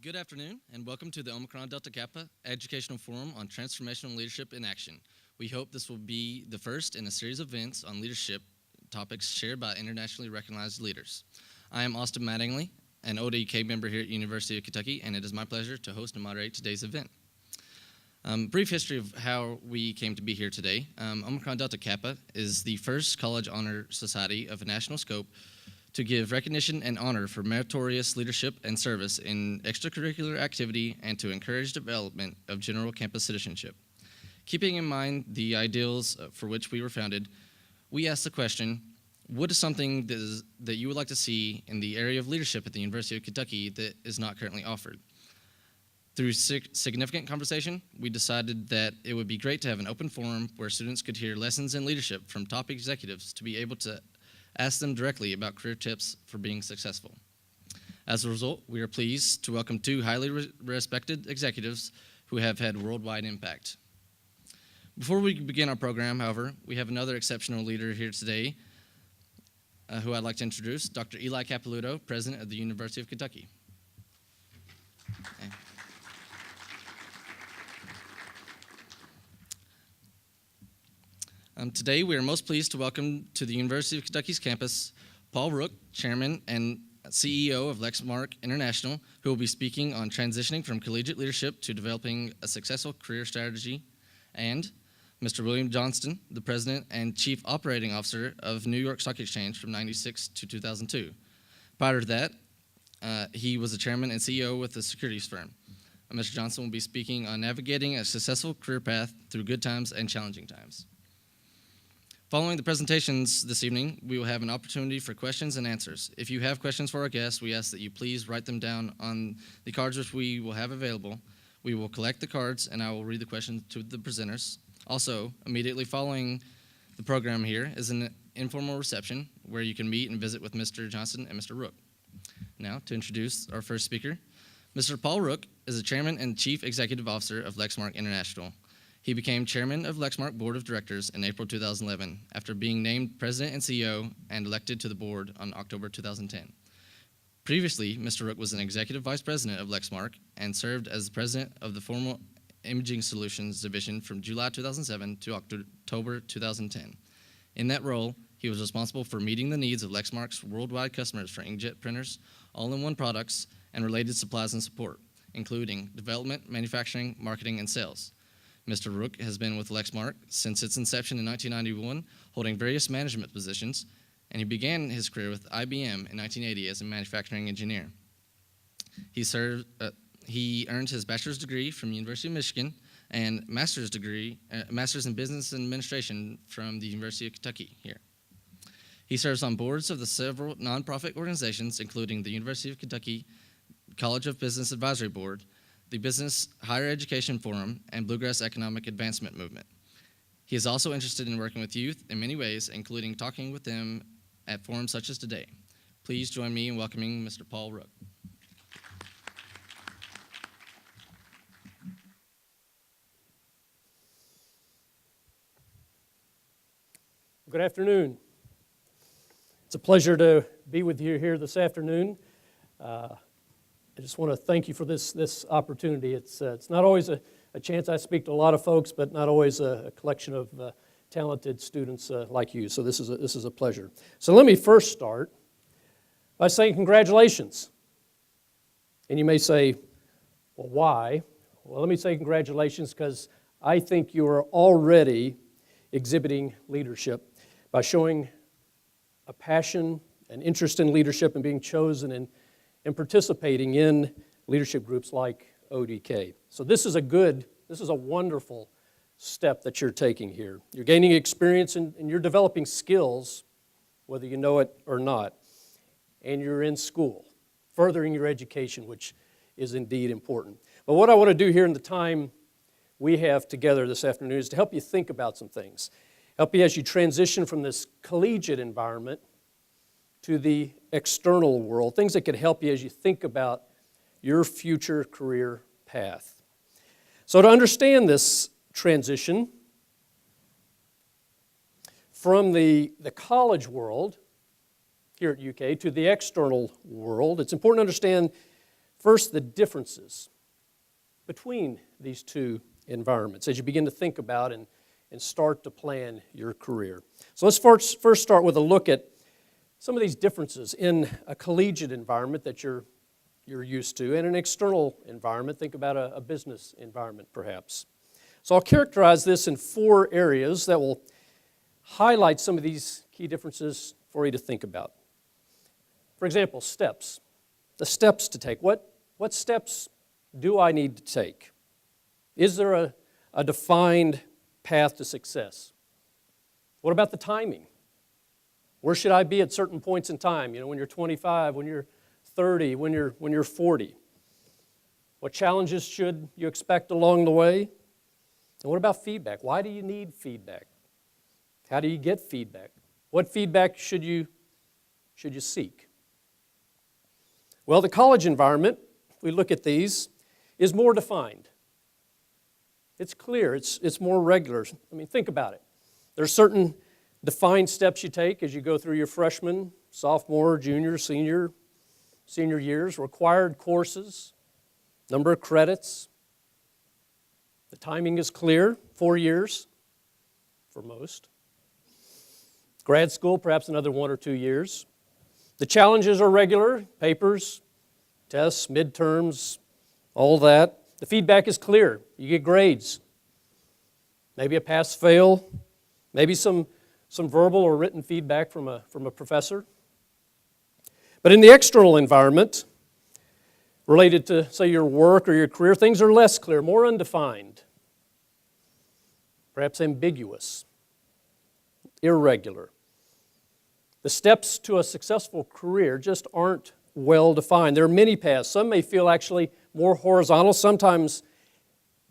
Good afternoon, and welcome to the Omicron Delta Kappa Educational Forum on Transformational Leadership in Action. We hope this will be the first in a series of events on leadership topics shared by internationally recognized leaders. I am Austin Mattingly, an ODK member here at University of Kentucky, and it is my pleasure to host and moderate today's event. Brief history of how we came to be here today. Omicron Delta Kappa is the first college honor society of a national scope to give recognition and honor for meritorious leadership and service in extracurricular activity and to encourage development of general campus citizenship. Keeping in mind the ideals for which we were founded, we asked the question, what is something that you would like to see in the area of leadership at the University of Kentucky that is not currently offered? Through significant conversation, we decided that it would be great to have an open forum where students could hear lessons in leadership from top executives to be able to ask them directly about career tips for being successful. As a result, we are pleased to welcome two highly respected executives who have had worldwide impact. Before we begin our program, however, we have another exceptional leader here today who I'd like to introduce, Dr. Eli Capilouto, President of the University of Kentucky. Today, we are most pleased to welcome to the University of Kentucky's campus, Paul Rook, Chairman and CEO of Lexmark International, who will be speaking on transitioning from collegiate leadership to developing a successful career strategy, and Mr. William Johnston, the President and Chief Operating Officer of New York Stock Exchange from 1996 to 2002. Prior to that, he was the Chairman and CEO with a securities firm. Mr. Johnston will be speaking on navigating a successful career path through good times and challenging times. Following the presentations this evening, we will have an opportunity for questions and answers. If you have questions for our guests, we ask that you please write them down on the cards which we will have available. We will collect the cards and I will read the questions to the presenters. Also, immediately following the program here is an informal reception where you can meet and visit with Mr. Johnston and Mr. Rook. Now, to introduce our first speaker, Mr. Paul Rook is the Chairman and Chief Executive Officer of Lexmark International. He became chairman of Lexmark Board of Directors in April 2011 after being named president and CEO and elected to the board on October 2010. Previously, Mr. Rook was an executive vice president of Lexmark and served as the president of the Formal Imaging Solutions Division from July 2007 to October 2010. In that role, he was responsible for meeting the needs of Lexmark's worldwide customers for inkjet printers, all-in-one products, and related supplies and support, including development, manufacturing, marketing, and sales. Mr. Rook has been with Lexmark since its inception in 1991, holding various management positions, and he began his career with IBM in 1980 as a manufacturing engineer. He earned his bachelor's degree from University of Michigan and master's in business administration from the University of Kentucky here. He serves on boards of the several nonprofit organizations, including the University of Kentucky College of Business Advisory Board, the Business Higher Education Forum, and Bluegrass Economic Advancement Movement. He is also interested in working with youth in many ways, including talking with them at forums such as today. Please join me in welcoming Mr. Paul Rook. Good afternoon. It's a pleasure to be with you here this afternoon. I just want to thank you for this opportunity. It's not always a chance. I speak to a lot of folks, but not always a collection of talented students like you. So this is a pleasure. So let me first start by saying congratulations. And you may say, well, why? Well, let me say congratulations because I think you are already exhibiting leadership by showing a passion, an interest in leadership and being chosen and participating in leadership groups like ODK. So this is a wonderful step that you're taking here. You're gaining experience and you're developing skills, whether you know it or not. And you're in school, furthering your education, which is indeed important. But what I want to do here in the time we have together this afternoon is to help you think about some things. Help you as you transition from this collegiate environment to the external world, things that could help you as you think about your future career path. So to understand this transition from the college world here at UK to the external world, it's important to understand First, the differences between these two environments as you begin to think about and start to plan your career. So let's first start with a look at some of these differences in a collegiate environment that you're used to and an external environment. Think about a business environment perhaps. So I'll characterize this in 4 areas that will highlight some of these key differences for you to think about. For example, steps. The steps to take. What steps do I need to take? Is there a defined path to success? What about the timing? Where should I be at certain points in time? You know, when you're 25, when you're 30, when you're 40. What challenges should you expect along the way? And what about feedback? Why do you need feedback? How do you get feedback? What feedback should you seek? Well, the college environment, if we look at these, is more defined. It's clear, it's more regular. I mean, think about it. There are certain defined steps you take as you go through your freshman, sophomore, junior, senior years, required courses, number of credits. The timing is clear, 4 years for most. Grad school, perhaps another 1 or 2 years. The challenges are regular, papers, tests, midterms, all that. The feedback is clear. You get grades. Maybe a pass-fail, maybe some verbal or written feedback from a professor. But in the external environment, related to, say, your work or your career, things are less clear, more undefined, perhaps ambiguous, irregular. The steps to a successful career just aren't well defined. There are many paths. Some may feel actually more horizontal, sometimes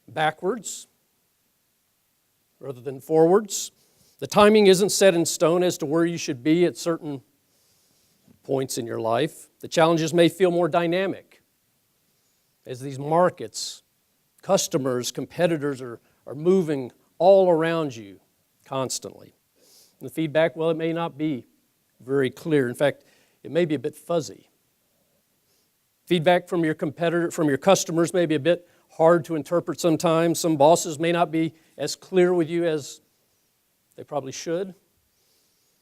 backwards rather than forwards. The timing isn't set in stone as to where you should be at certain points in your life. The challenges may feel more dynamic as these markets, customers, competitors are moving all around you constantly. And the feedback, well, it may not be very clear. In fact, it may be a bit fuzzy. Feedback from your competitor, from your customers may be a bit hard to interpret sometimes. Some bosses may not be as clear with you as they probably should.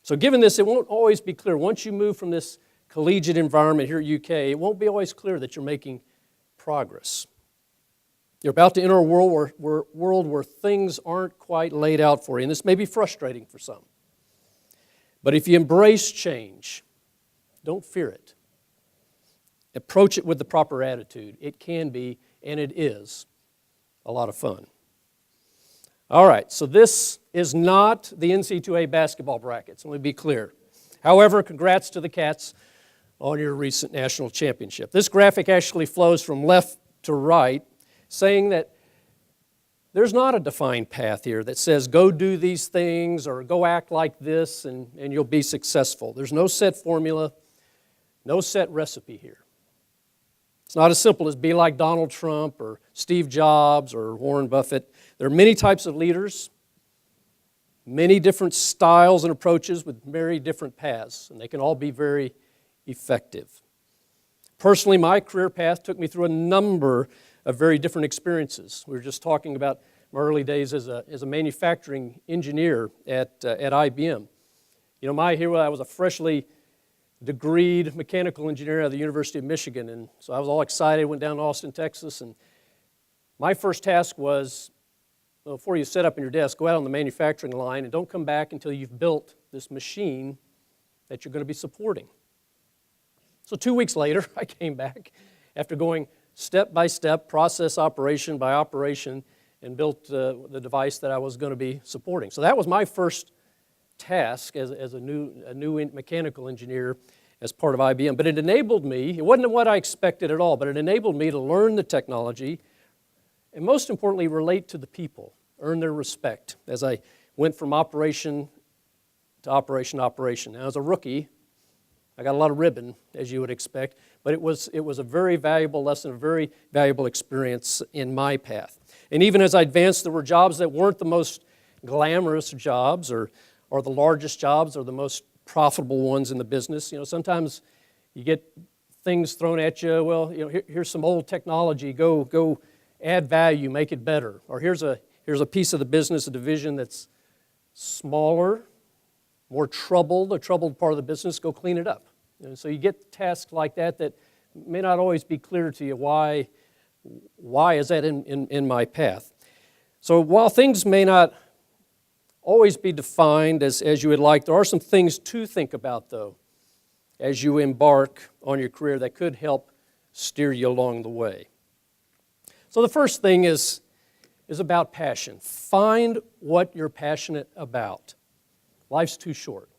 So given this, it won't always be clear. Once you move from this collegiate environment here at UK, it won't be always clear that you're making progress. You're about to enter a world where things aren't quite laid out for you, and this may be frustrating for some. But if you embrace change, don't fear it. Approach it with the proper attitude. It can be, and it is, a lot of fun. All right, so this is not the NC2A basketball brackets, let me be clear. However, congrats to the Cats on your recent national championship. This graphic actually flows from left to right, saying that there's not a defined path here that says go do these things or go act like this and you'll be successful. There's no set formula, no set recipe here. It's not as simple as be like Donald Trump or Steve Jobs or Warren Buffett. There are many types of leaders, many different styles and approaches with very different paths, and they can all be very effective. Personally, my career path took me through a number of very different experiences. We were just talking about my early days as a manufacturing engineer at IBM. You know, my hero, I was a freshly degreed mechanical engineer at the University of Michigan, and so I was all excited, went down to Austin, Texas, and my first task was, well, before you set up in your desk, go out on the manufacturing line and don't come back until you've built this machine that you're going to be supporting. So 2 weeks later, I came back after going step by step, process operation by operation, and built the device that I was going to be supporting. So that was my first task as a new mechanical engineer as part of IBM. But it enabled me, it wasn't what I expected at all, but it enabled me to learn the technology and most importantly, relate to the people, earn their respect as I went from operation to operation to operation. Now, as a rookie, I got a lot of ribbon, as you would expect, but it was a very valuable lesson, a very valuable experience in my path. And even as I advanced, there were jobs that weren't the most glamorous jobs or the largest jobs or the most profitable ones in the business. You know, sometimes you get things thrown at you. Well, here's some old technology. Go add value, make it better. Or here's a piece of the business, a division that's smaller, more troubled, a troubled part of the business. Go clean it up. So you get tasks like that may not always be clear to you. Why is that in my path? So while things may not always be defined as you would like, there are some things to think about, though, as you embark on your career that could help steer you along the way. So the first thing is about passion. Find what you're passionate about. Life's too short.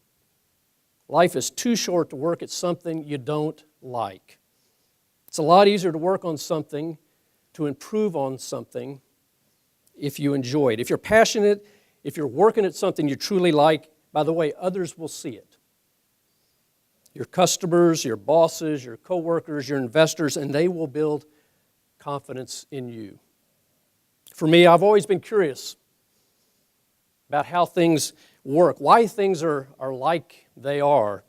Life is too short to work at something you don't like. It's a lot easier to work on something, to improve on something, if you enjoy it. If you're passionate, if you're working at something you truly like, by the way, others will see it. Your customers, your bosses, your coworkers, your investors, and they will build confidence in you. For me, I've always been curious about how things work, why things are like they are.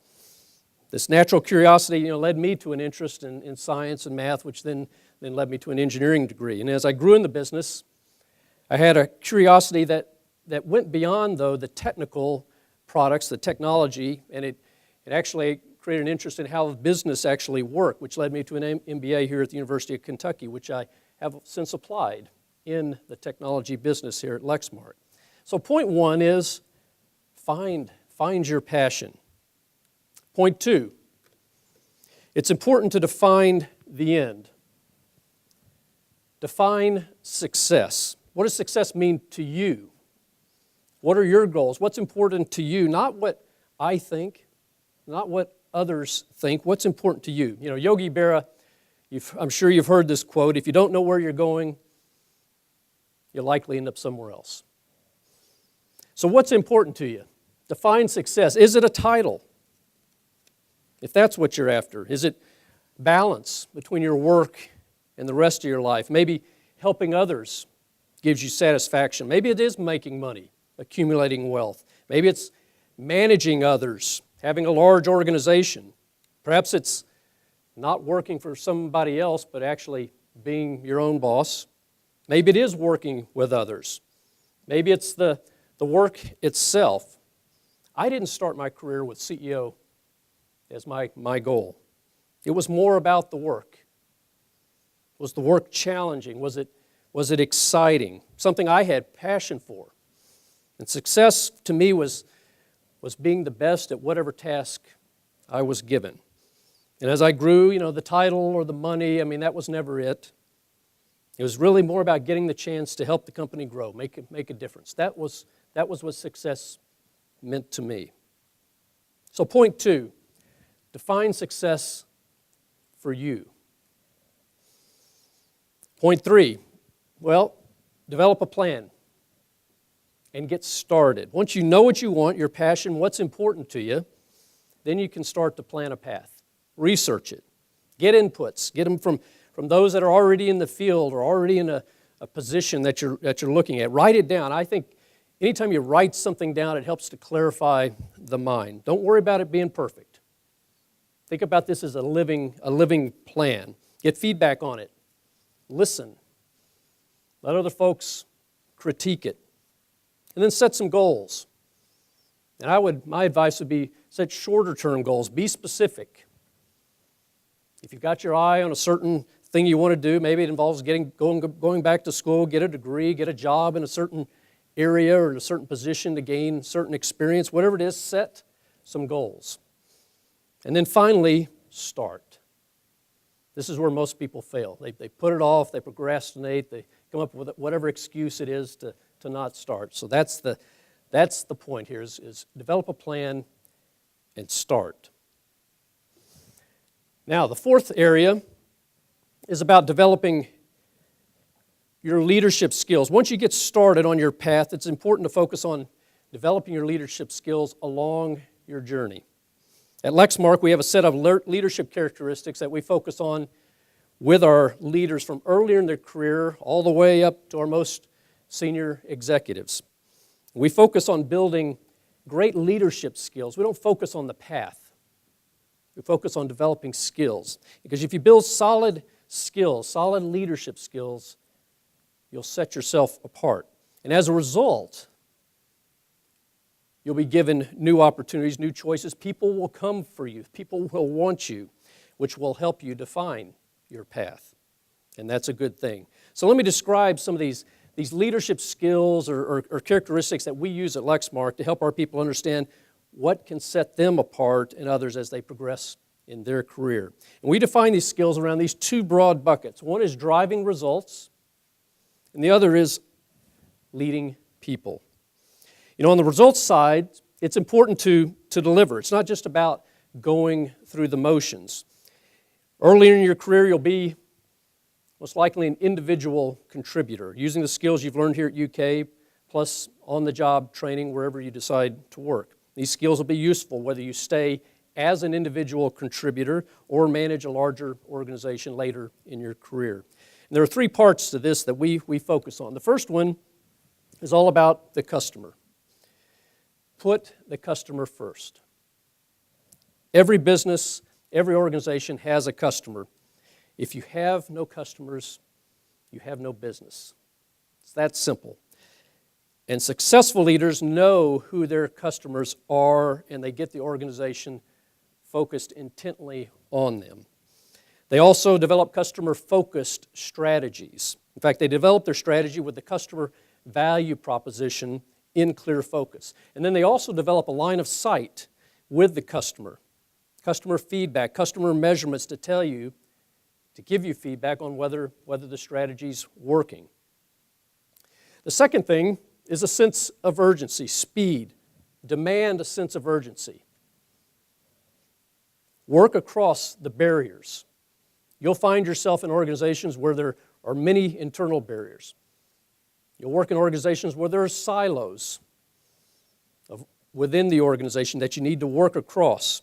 This natural curiosity, led me to an interest in science and math, which then led me to an engineering degree. And as I grew in the business, I had a curiosity that went beyond, though, the technical products, the technology, and it actually created an interest in how business actually worked, which led me to an MBA here at the University of Kentucky, which I have since applied in the technology business here at Lexmark. So point one is find your passion. Point two, it's important to define the end. Define success. What does success mean to you? What are your goals? What's important to you? Not what I think, not what others think. What's important to you? Yogi Berra, I'm sure you've heard this quote, if you don't know where you're going, you'll likely end up somewhere else. So what's important to you? Define success. Is it a title? If that's what you're after. Is it balance between your work and the rest of your life? Maybe helping others gives you satisfaction. Maybe it is making money, accumulating wealth. Maybe it's managing others, having a large organization. Perhaps it's not working for somebody else, but actually being your own boss. Maybe it is working with others. Maybe it's the work itself. I didn't start my career with CEO as my goal. It was more about the work. Was the work challenging? Was it exciting? Something I had passion for. And success to me was being the best at whatever task I was given. And as I grew, the title or the money, that was never it. It was really more about getting the chance to help the company grow, make a difference. That was what success meant to me. So point two, define success for you. Point three, develop a plan and get started. Once you know what you want, your passion, what's important to you, then you can start to plan a path. Research it. Get inputs. Get them from those that are already in the field or already in a position that you're looking at. Write it down. I think anytime you write something down, it helps to clarify the mind. Don't worry about it being perfect. Think about this as a living plan. Get feedback on it. Listen. Let other folks critique it. And then set some goals. And my advice would be set shorter term goals. Be specific. If you've got your eye on a certain thing you want to do, maybe it involves going back to school, get a degree, get a job in a certain area or in a certain position to gain certain experience, whatever it is, set some goals. And then finally, start. This is where most people fail. They put it off, they procrastinate, they come up with whatever excuse it is to not start. So that's the point here is develop a plan and start. Now, the fourth area is about developing your leadership skills. Once you get started on your path, it's important to focus on developing your leadership skills along your journey. At Lexmark, we have a set of leadership characteristics that we focus on with our leaders from earlier in their career all the way up to our most senior executives. We focus on building great leadership skills. We don't focus on the path. We focus on developing skills. Because if you build solid skills, solid leadership skills, you'll set yourself apart. And as a result, you'll be given new opportunities, new choices. People will come for you. People will want you, which will help you define your path. And that's a good thing. So let me describe some of these leadership skills or characteristics that we use at Lexmark to help our people understand what can set them apart and others as they progress in their career. And we define these skills around these two broad buckets. One is driving results, and the other is leading people. You know, on the results side, it's important to deliver. It's not just about going through the motions. Earlier in your career, you'll be most likely an individual contributor, using the skills you've learned here at UK, plus on-the-job training wherever you decide to work. These skills will be useful whether you stay as an individual contributor or manage a larger organization later in your career. And there are three parts to this that we focus on. The first one is all about the customer. Put the customer first. Every business, every organization has a customer. If you have no customers, you have no business. It's that simple. And successful leaders know who their customers are, and they get the organization focused intently on them. They also develop customer-focused strategies. In fact, they develop their strategy with the customer value proposition in clear focus. And then they also develop a line of sight with the customer feedback, customer measurements to give you feedback on whether the strategy's working. The second thing is a sense of urgency, speed. Demand a sense of urgency. Work across the barriers. You'll find yourself in organizations where there are many internal barriers. You'll work in organizations where there are silos within the organization that you need to work across.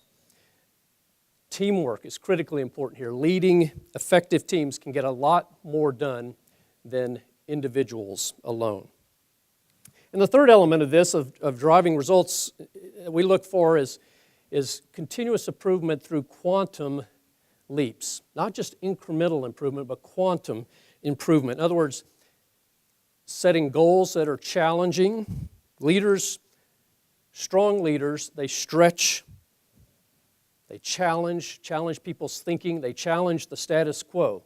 Teamwork is critically important here. Leading effective teams can get a lot more done than individuals alone. And the third element of this, of driving results, we look for is continuous improvement through quantum leaps. Not just incremental improvement, but quantum improvement. In other words, setting goals that are challenging. Leaders, strong leaders, they stretch, they challenge people's thinking, they challenge the status quo.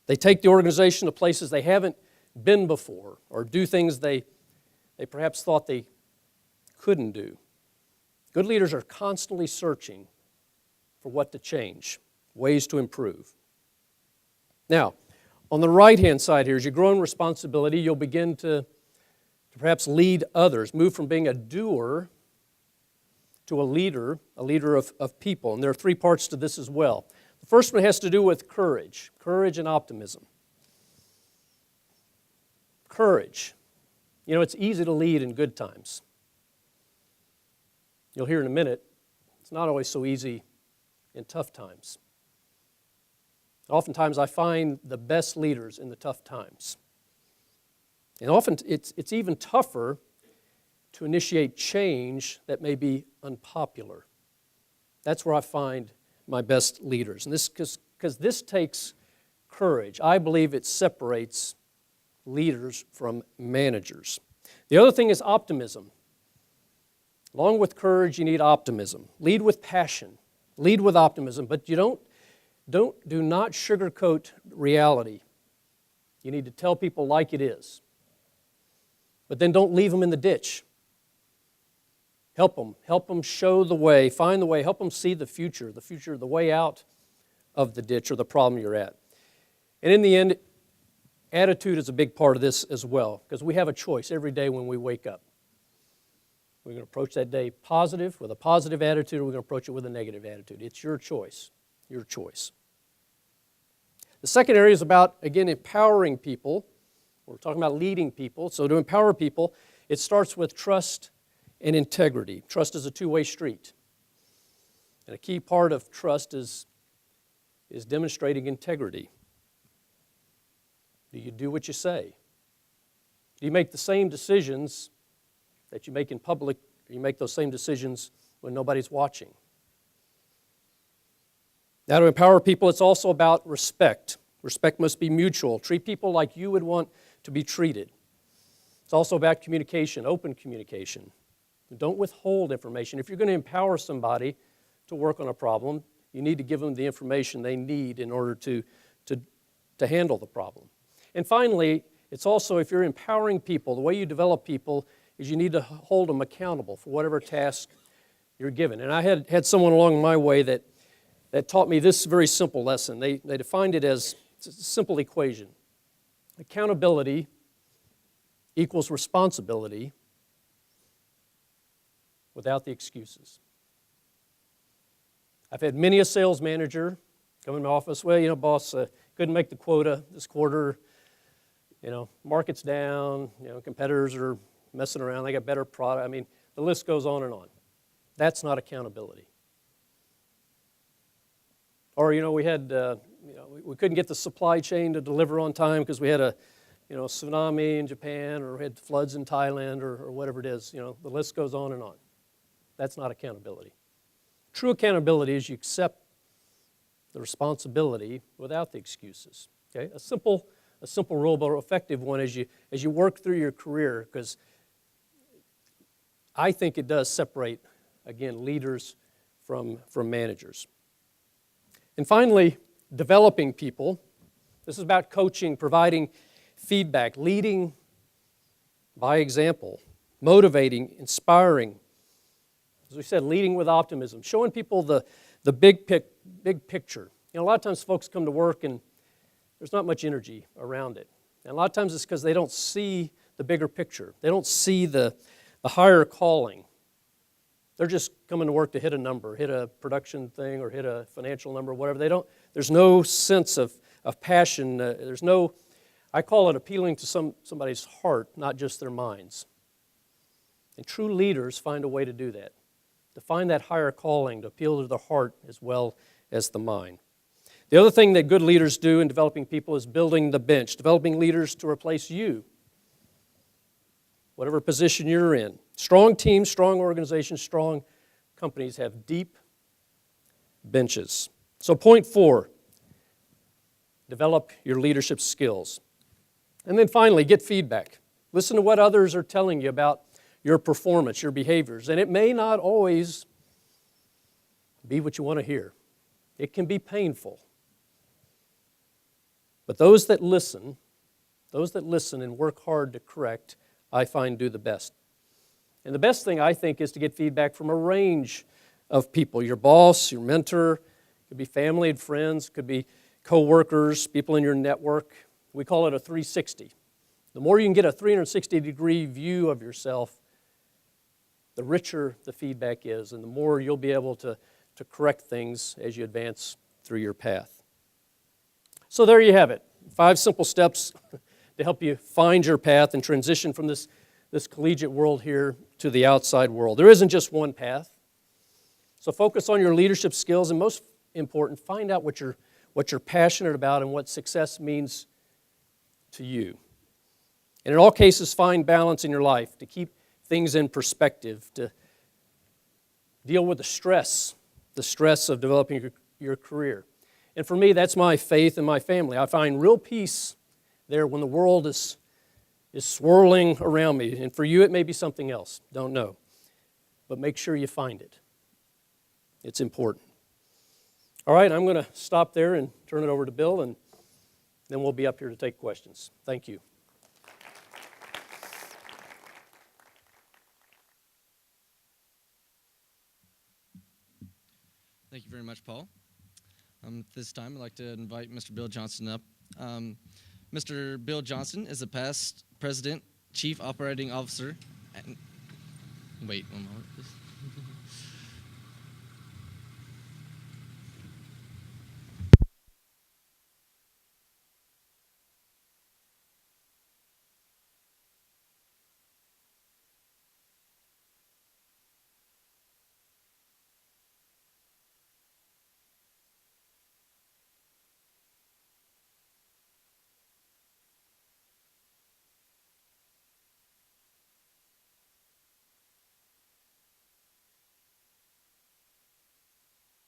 They take the organization to places they haven't been before, or do things they perhaps thought they couldn't do. Good leaders are constantly searching for what to change, ways to improve. Now, on the right-hand side here, as you grow in responsibility, you'll begin to perhaps lead others, move from being a doer to a leader of people. And there are three parts to this as well. The first one has to do with courage and optimism. Courage. You know, it's easy to lead in good times. You'll hear in a minute, it's not always so easy in tough times. Oftentimes I find the best leaders in the tough times. And often it's even tougher to initiate change that may be unpopular. That's where I find my best leaders. And this, because this takes courage. I believe it separates leaders from managers. The other thing is optimism. Along with courage, you need optimism. Lead with passion. Lead with optimism, but you do not sugarcoat reality. You need to tell people like it is. But then don't leave them in the ditch. Help them show the way, find the way, help them see the future, the way out of the ditch or the problem you're at. And in the end, attitude is a big part of this as well, because we have a choice every day when we wake up. We're going to approach that day positive, with a positive attitude, or we're going to approach it with a negative attitude. It's your choice, your choice. The second area is about, again, empowering people. We're talking about leading people. So to empower people, it starts with trust and integrity. Trust is a two-way street. And a key part of trust is demonstrating integrity. Do you do what you say? Do you make the same decisions that you make in public, or you make those same decisions when nobody's watching? Now, to empower people, it's also about respect. Respect must be mutual. Treat people like you would want to be treated. It's also about communication, open communication. Don't withhold information. If you're going to empower somebody to work on a problem, you need to give them the information they need in order to handle the problem. And finally, it's also, if you're empowering people, the way you develop people is you need to hold them accountable for whatever task you're given. And I had someone along my way that taught me this very simple lesson. They defined it as a simple equation. Accountability equals responsibility without the excuses. I've had many a sales manager come in my office, well, boss, couldn't make the quota this quarter, market's down, competitors are messing around, they got better product. I mean, the list goes on and on. That's not accountability. Or, we had, we couldn't get the supply chain to deliver on time because we had a, tsunami in Japan, or we had floods in Thailand, or whatever it is. The list goes on and on. That's not accountability. True accountability is you accept the responsibility without the excuses. Okay, a simple rule, but an effective one as you work through your career, because I think it does separate, again, leaders from managers. And finally, developing people. This is about coaching, providing feedback, leading by example, motivating, inspiring. As we said, leading with optimism, showing people the big picture. A lot of times folks come to work and there's not much energy around it. And a lot of times it's because they don't see the bigger picture. They don't see the higher calling. They're just coming to work to hit a number, hit a production thing, or hit a financial number, whatever. There's no sense of passion. I call it appealing to somebody's heart, not just their minds. And true leaders find a way to do that, to find that higher calling, to appeal to the heart as well as the mind. The other thing that good leaders do in developing people is building the bench, developing leaders to replace you, whatever position you're in. Strong teams, strong organizations, strong companies have deep benches. So point 4, develop your leadership skills. And then finally, get feedback. Listen to what others are telling you about your performance, your behaviors. And it may not always be what you want to hear. It can be painful. But those that listen and work hard to correct, I find do the best. And the best thing, I think, is to get feedback from a range of people. Your boss, your mentor, could be family and friends, could be co-workers, people in your network. We call it a 360. The more you can get a 360-degree view of yourself, the richer the feedback is, and the more you'll be able to correct things as you advance through your path. So there you have it. 5 simple steps to help you find your path and transition from this collegiate world here to the outside world. There isn't just one path. So focus on your leadership skills, and most important, find out what you're passionate about and what success means to you. And in all cases, find balance in your life to keep things in perspective, to deal with the stress of developing your career. And for me, that's my faith and my family. I find real peace there when the world is swirling around me. And for you, it may be something else. Don't know. But make sure you find it. It's important. All right, I'm going to stop there and turn it over to Bill, and then we'll be up here to take questions. Thank you. Thank you very much, Paul. At this time, I'd like to invite Mr. Bill Johnston up. Mr. Bill Johnston is a past president, chief operating officer, and wait one moment, please.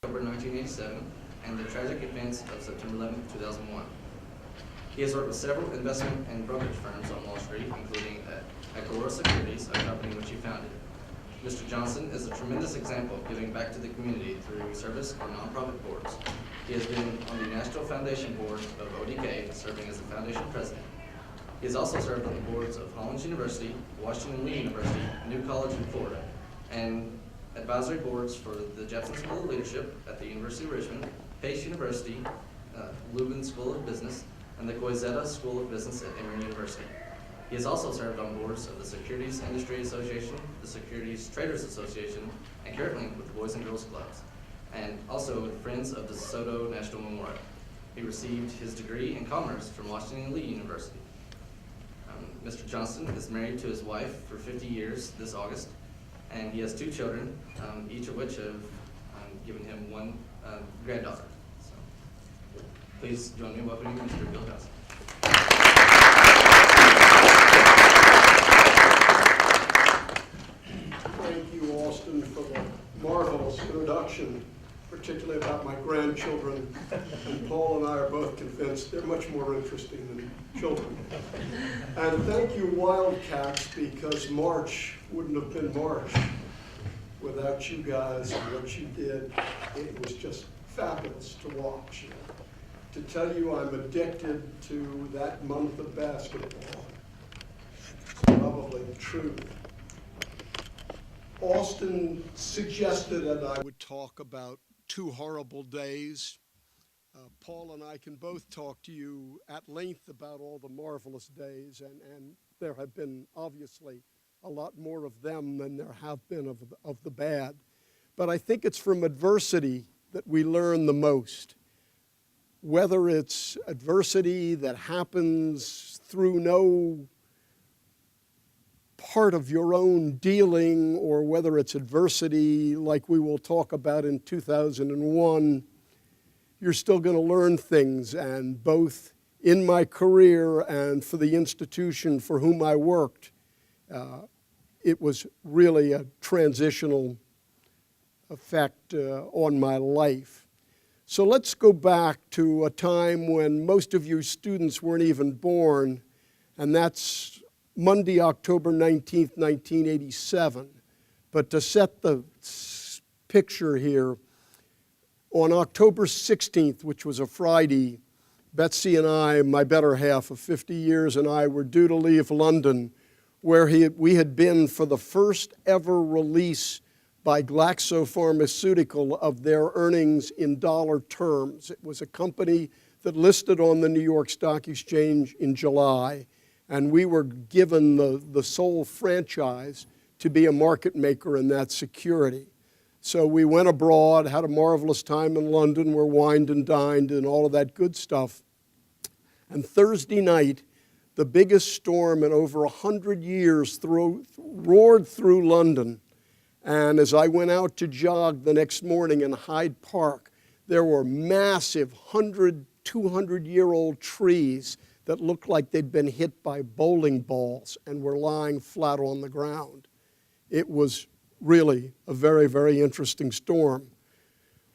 October 1987. and the tragic events of September 11, 2001. He has worked with several investment and brokerage firms on Wall Street, including Agora Securities, a company which he founded. Mr. Johnson is a tremendous example of giving back to the community through service on nonprofit boards. He has been on the National Foundation Board of ODK, serving as the foundation president. He has also served on the boards of Hollins University, Washington Lee University, New College in Florida, and advisory boards for the Jepson School of Leadership at the University of Richmond, Pace University, Lubin School of Business, and the Goizeta School of Business at Emory University. He has also served on boards of the Securities Industry Association, the Securities Traders Association, and currently with the Boys and Girls Clubs, and also with Friends of the DeSoto National Memorial. He received his degree in commerce from Washington Lee University. Mr. Johnson is married to his wife for 50 years this August, and he has 2 children, each of which have given him 1 granddaughter. So, please join me in welcoming Mr. Bill Johnson. Thank you, Austin, for the marvelous introduction, particularly about my grandchildren. And Paul and I are both convinced they're much more interesting than children. And thank you, Wildcats, because March wouldn't have been March without you guys and what you did. It was just fabulous to watch. To tell you I'm addicted to that month of basketball, it's probably the truth. Austin suggested that I would talk about 2 horrible days. Paul and I can both talk to you at length about all the marvelous days, and there have been obviously a lot more of them than there have been of the bad. But I think it's from adversity that we learn the most. Whether it's adversity that happens through no part of your own dealing, or whether it's adversity like we will talk about in 2001, you're still going to learn things. And both in my career and for the institution for whom I worked, it was really a transitional effect on my life. So let's go back to a time when most of you students weren't even born, and that's Monday, October 19th, 1987. But to set the picture here, on October 16th, which was a Friday, Betsy and I, my better half of 50 years, and I were due to leave London, where we had been for the first ever release by GlaxoPharmaceutical of their earnings in dollar terms. It was a company that listed on the New York Stock Exchange in July, and we were given the sole franchise to be a market maker in that security. So we went abroad, had a marvelous time in London, were wined and dined and all of that good stuff. And Thursday night, the biggest storm in over 100 years roared through London. And as I went out to jog the next morning in Hyde Park, there were massive 100, 200-year-old trees that looked like they'd been hit by bowling balls and were lying flat on the ground. It was really a very, very interesting storm.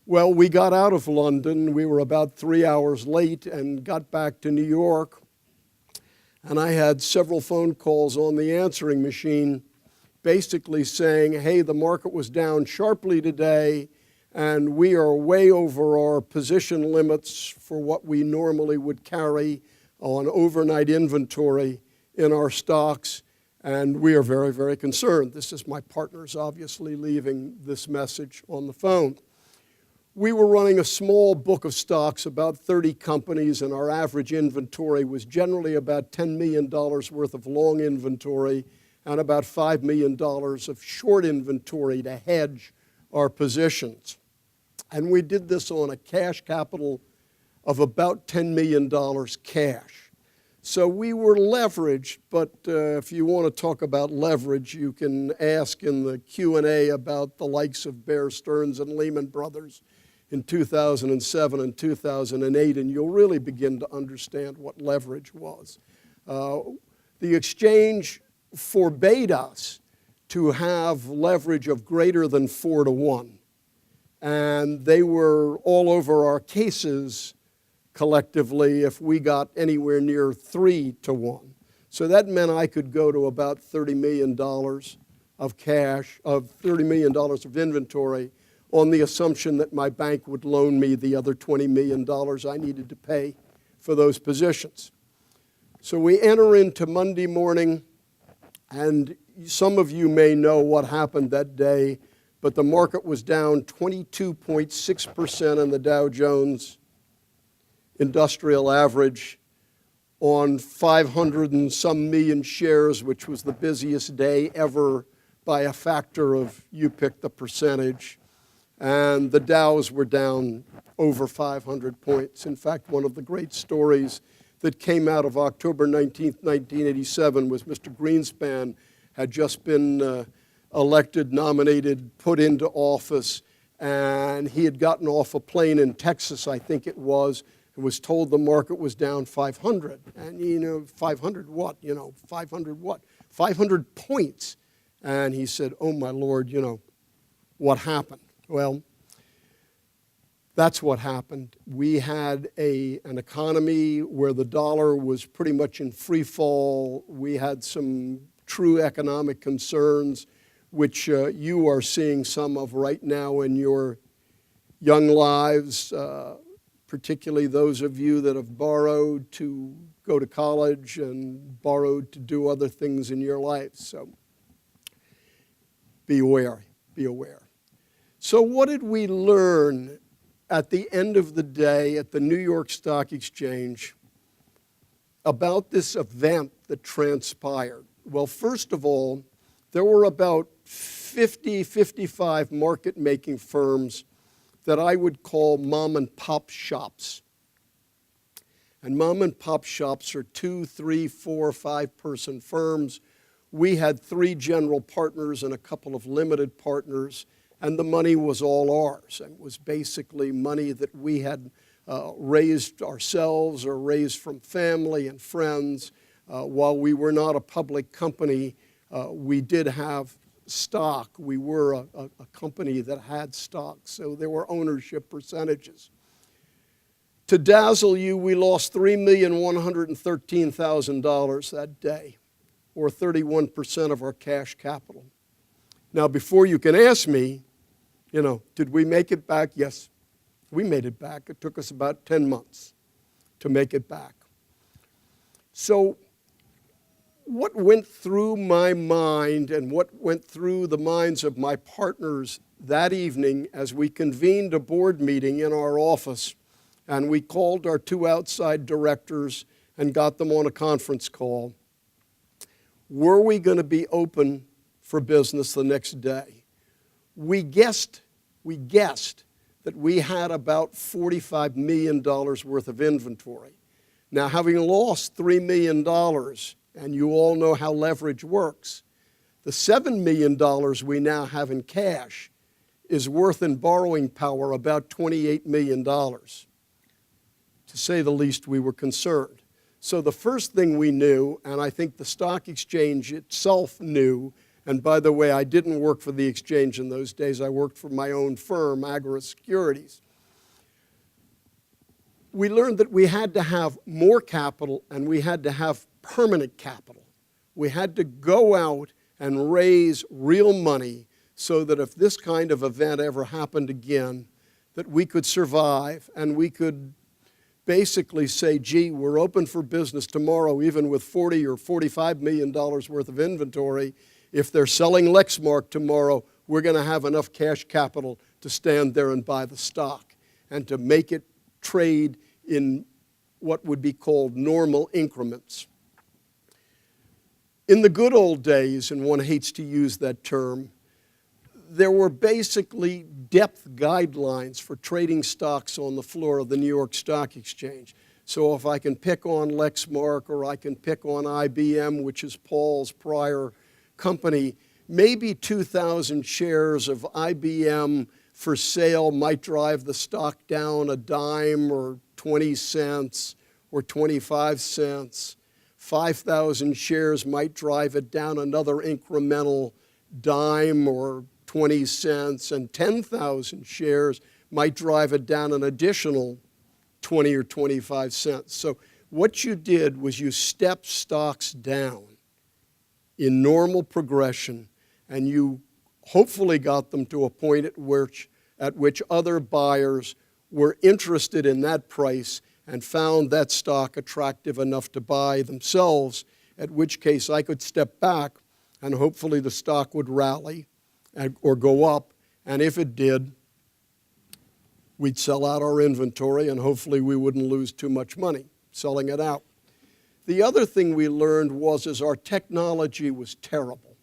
Well, we got out of London. We were about 3 hours late and got back to New York. And I had several phone calls on the answering machine basically saying, hey, the market was down sharply today, and we are way over our position limits for what we normally would carry on overnight inventory in our stocks, and we are very, very concerned. This is my partners obviously leaving this message on the phone. We were running a small book of stocks, about 30 companies, and our average inventory was generally about $10 million worth of long inventory and about $5 million of short inventory to hedge our positions. And we did this on a cash capital of about $10 million cash. So we were leveraged, but if you want to talk about leverage, you can ask in the Q&A about the likes of Bear Stearns and Lehman Brothers in 2007 and 2008, and you'll really begin to understand what leverage was. The exchange forbade us to have leverage of greater than 4 to 1. and they were all over our cases collectively if we got anywhere near 3-1. So that meant I could go to about $30 million of cash, of $30 million of inventory, on the assumption that my bank would loan me the other $20 million I needed to pay for those positions. So we enter into Monday morning, and some of you may know what happened that day, but the market was down 22.6% in the Dow Jones Industrial Average on 500 and some million shares, which was the busiest day ever by a factor of, you pick the percentage. And the Dows were down over 500 points. In fact, one of the great stories that came out of October 19th, 1987 was Mr. Greenspan had just been elected, nominated, put into office, and he had gotten off a plane in Texas, I think it was, and was told the market was down 500. And 500 what? 500 what? 500 points. And he said, oh my Lord, what happened? Well, that's what happened. We had an economy where the dollar was pretty much in free fall. We had some true economic concerns, which you are seeing some of right now in your young lives, particularly those of you that have borrowed to go to college and borrowed to do other things in your life. So be aware, be aware. So what did we learn at the end of the day at the New York Stock Exchange about this event that transpired? Well, first of all, there were about 55 market-making firms that I would call mom-and-pop shops. And mom-and-pop shops are 2, 3, 4, 5-person firms. We had 3 general partners and a couple of limited partners, and the money was all ours. And it was basically money that we had raised ourselves or raised from family and friends. While we were not a public company, we did have stock. We were a company that had stock, so there were ownership percentages. To dazzle you, we lost $3,113,000 that day, or 31% of our cash capital. Now, before you can ask me, did we make it back? Yes, we made it back. It took us about 10 months to make it back. So what went through my mind and what went through the minds of my partners that evening as we convened a board meeting in our office, and we called our 2 outside directors and got them on a conference call? Were we going to be open for business the next day? We guessed that we had about $45 million worth of inventory. Now, having lost $3 million, and you all know how leverage works, the $7 million we now have in cash is worth in borrowing power about $28 million. To say the least, we were concerned. So the first thing we knew, and I think the stock exchange itself knew, and by the way, I didn't work for the exchange in those days. I worked for my own firm, Agora Securities. We learned that we had to have more capital and we had to have permanent capital. We had to go out and raise real money so that if this kind of event ever happened again, that we could survive and we could basically say, gee, we're open for business tomorrow even with $40 or $45 million worth of inventory. If they're selling Lexmark tomorrow, we're going to have enough cash capital to stand there and buy the stock and to make it trade in what would be called normal increments. In the good old days, and one hates to use that term, there were basically depth guidelines for trading stocks on the floor of the New York Stock Exchange. So if I can pick on Lexmark or I can pick on IBM, which is Paul's prior company, maybe 2,000 shares of IBM for sale might drive the stock down a dime or 20 cents or 25 cents. 5,000 shares might drive it down another incremental dime or 20 cents, and 10,000 shares might drive it down an additional 20 or 25 cents. So what you did was you stepped stocks down in normal progression, and you hopefully got them to a point at which other buyers were interested in that price and found that stock attractive enough to buy themselves, at which case I could step back and hopefully the stock would rally or go up, and if it did, we'd sell out our inventory and hopefully we wouldn't lose too much money selling it out. The other thing we learned was our technology was terrible.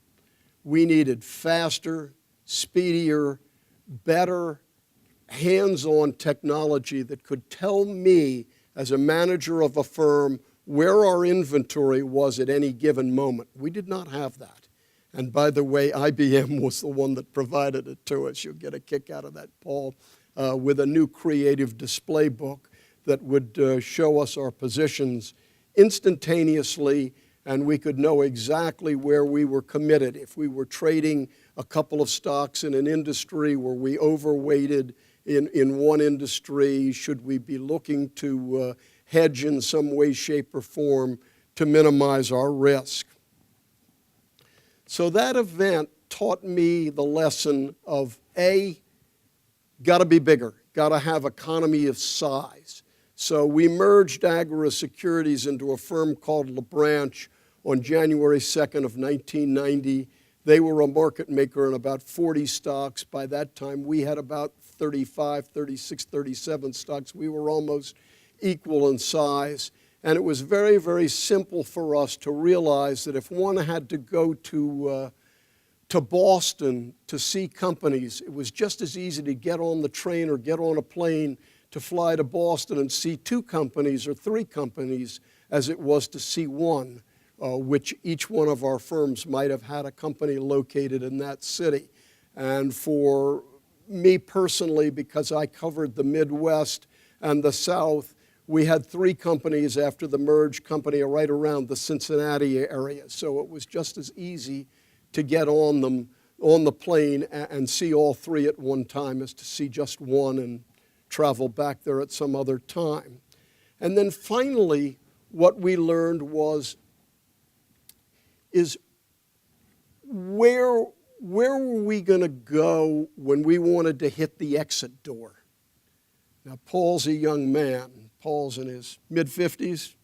We needed faster, speedier, better, hands-on technology that could tell me as a manager of a firm where our inventory was at any given moment. We did not have that. And by the way, IBM was the one that provided it to us. You'll get a kick out of that, Paul, with a new creative display book that would show us our positions instantaneously, and we could know exactly where we were committed. If we were trading a couple of stocks in an industry, were we overweighted in one industry? Should we be looking to hedge in some way, shape, or form to minimize our risk? So that event taught me the lesson of A, got to be bigger, got to have economy of size. So we merged Agora Securities into a firm called LeBranch on January 2nd of 1990. They were a market maker in about 40 stocks. By that time, we had about 35, 36, 37 stocks. We were almost equal in size. And it was very, very simple for us to realize that if one had to go to Boston to see companies, it was just as easy to get on the train or get on a plane to fly to Boston and see 2 companies or 3 companies as it was to see one, which each one of our firms might have had a company located in that city. And for me personally, because I covered the Midwest and the South, we had 3 companies after the merged company right around the Cincinnati area. So it was just as easy to get on the plane and see all 3 at one time as to see just one and travel back there at some other time. And then finally, what we learned is where were we going to go when we wanted to hit the exit door? Now, Paul's a young man. Paul's in his mid-50s,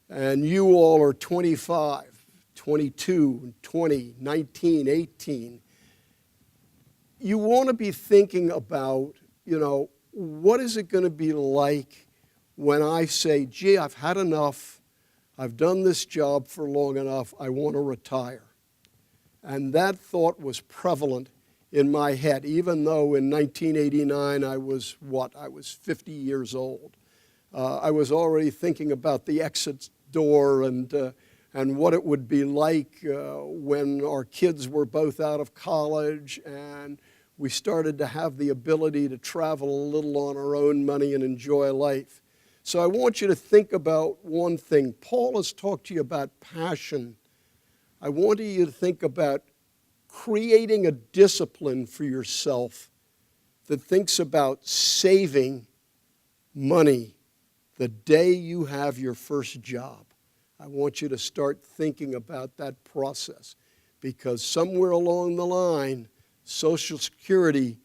and you all are 25, 22, 20, 19, 18. You want to be thinking about, what is it going to be like when I say, gee, I've had enough, I've done this job for long enough, I want to retire. And that thought was prevalent in my head, even though in 1989 I was 50 years old. I was already thinking about the exit door and what it would be like when our kids were both out of college and we started to have the ability to travel a little on our own money and enjoy life. So I want you to think about one thing. Paul has talked to you about passion. I want you to think about creating a discipline for yourself that thinks about saving money the day you have your first job. I want you to start thinking about that process, because somewhere along the line, Social Security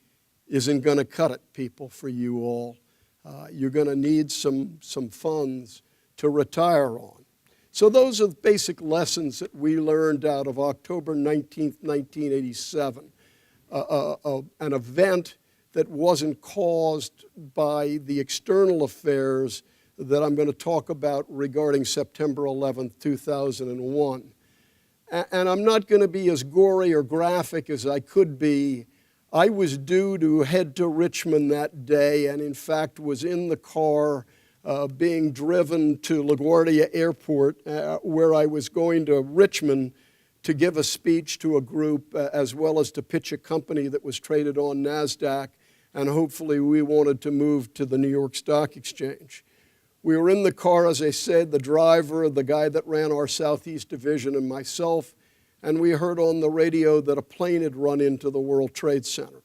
isn't going to cut it, people, for you all. You're going to need some funds to retire on. So those are the basic lessons that we learned out of October 19th, 1987, an event that wasn't caused by the external affairs that I'm going to talk about regarding September 11th, 2001. And I'm not going to be as gory or graphic as I could be. I was due to head to Richmond that day, and in fact was in the car being driven to LaGuardia Airport, where I was going to Richmond to give a speech to a group, as well as to pitch a company that was traded on NASDAQ, and hopefully we wanted to move to the New York Stock Exchange. We were in the car, as I said, the driver, the guy that ran our Southeast Division, and myself, and we heard on the radio that a plane had run into the World Trade Center.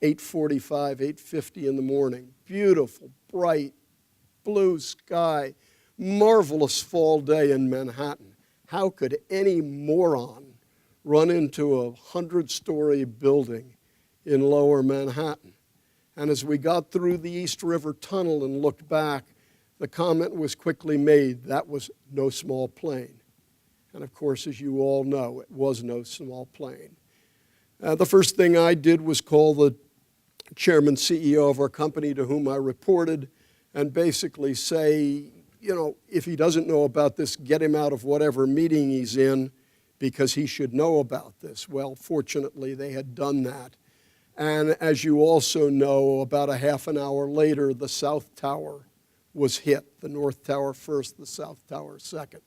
8:45, 8:50 in the morning. Beautiful, bright, blue sky, marvelous fall day in Manhattan. How could any moron run into a 100-story building in lower Manhattan? And as we got through the East River Tunnel and looked back, the comment was quickly made, that was no small plane. And of course, as you all know, it was no small plane. The first thing I did was call the chairman, CEO of our company to whom I reported and basically say, if he doesn't know about this, get him out of whatever meeting he's in because he should know about this. Well, fortunately, they had done that. And as you also know, about a half an hour later, the South Tower was hit. The North Tower first, the South Tower second.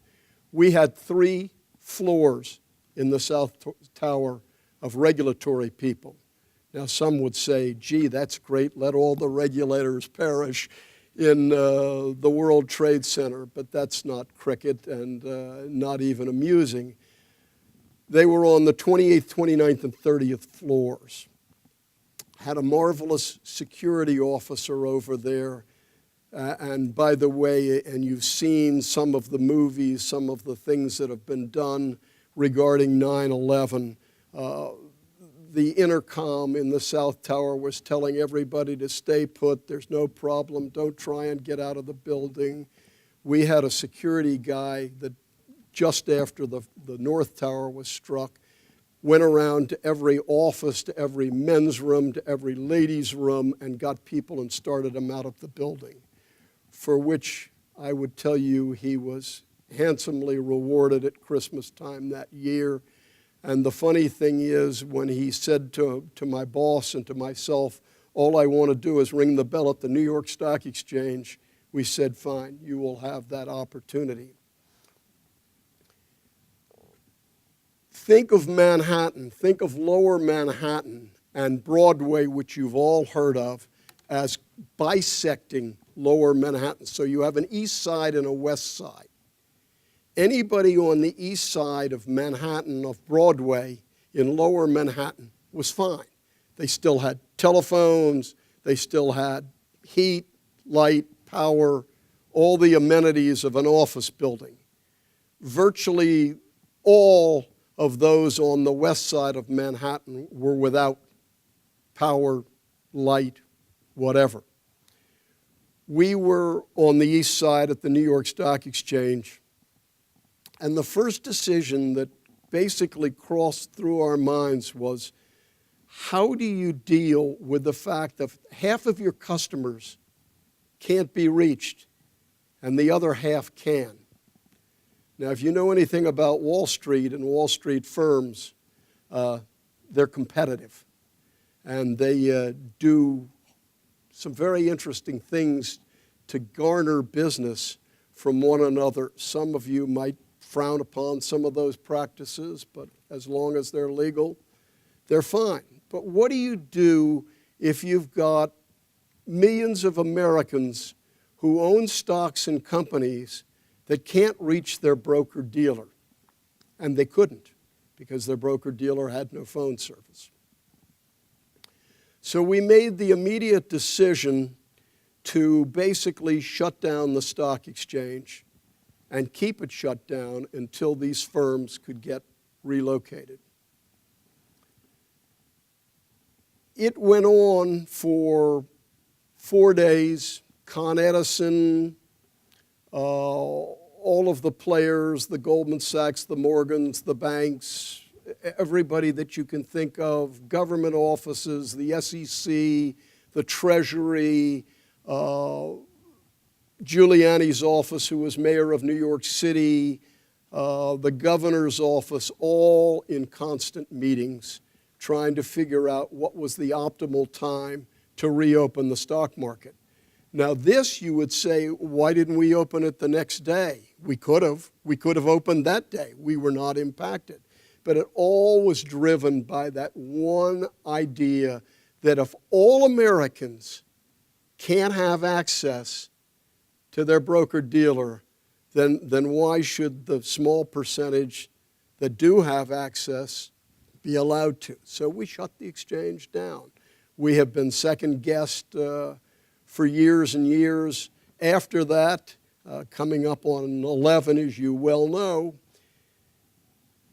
We had 3 floors in the South Tower of regulatory people. Now, some would say, gee, that's great, let all the regulators perish in the World Trade Center, but that's not cricket and not even amusing. They were on the 28th, 29th, and 30th floors. Had a marvelous security officer over there. And by the way, and you've seen some of the movies, some of the things that have been done regarding 9/11, the intercom in the South Tower was telling everybody to stay put, there's no problem, don't try and get out of the building. We had a security guy that just after the North Tower was struck, went around to every office, to every men's room, to every ladies' room, and got people and started them out of the building, for which I would tell you he was handsomely rewarded at Christmas time that year. And the funny thing is, when he said to my boss and to myself, all I want to do is ring the bell at the New York Stock Exchange, we said, fine, you will have that opportunity. Think of Manhattan, think of lower Manhattan and Broadway, which you've all heard of, as bisecting lower Manhattan. So you have an east side and a west side. Anybody on the east side of Manhattan, of Broadway, in lower Manhattan was fine. They still had telephones, they still had heat, light, power, all the amenities of an office building. Virtually all of those on the west side of Manhattan were without power, light, whatever. We were on the east side at the New York Stock Exchange, and the first decision that basically crossed through our minds was, how do you deal with the fact that half of your customers can't be reached and the other half can? Now, if you know anything about Wall Street and Wall Street firms, they're competitive. And they do some very interesting things to garner business from one another. Some of you might frown upon some of those practices, but as long as they're legal, they're fine. But what do you do if you've got millions of Americans who own stocks in companies that can't reach their broker-dealer? And they couldn't, because their broker-dealer had no phone service. So we made the immediate decision to basically shut down the stock exchange and keep it shut down until these firms could get relocated. It went on for 4 days. Con Edison, all of the players, the Goldman Sachs, the Morgans, the banks, everybody that you can think of, government offices, the SEC, the Treasury, Giuliani's office, who was mayor of New York City, the governor's office, all in constant meetings trying to figure out what was the optimal time to reopen the stock market. Now this, you would say, why didn't we open it the next day? We could have. We could have opened that day. We were not impacted. But it all was driven by that one idea that if all Americans can't have access to their broker-dealer, then why should the small percentage that do have access be allowed to. So we shut the exchange down. We have been second-guessed for years and years. After that, coming up on 11, as you well know,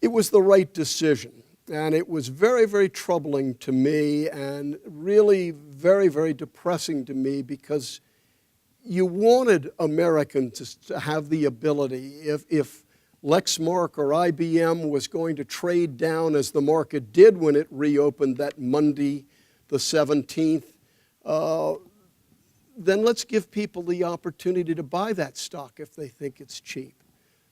it was the right decision. And it was very, very troubling to me and really very, very depressing to me because you wanted Americans to have the ability, if Lexmark or IBM was going to trade down as the market did when it reopened that Monday, the 17th, then let's give people the opportunity to buy that stock if they think it's cheap.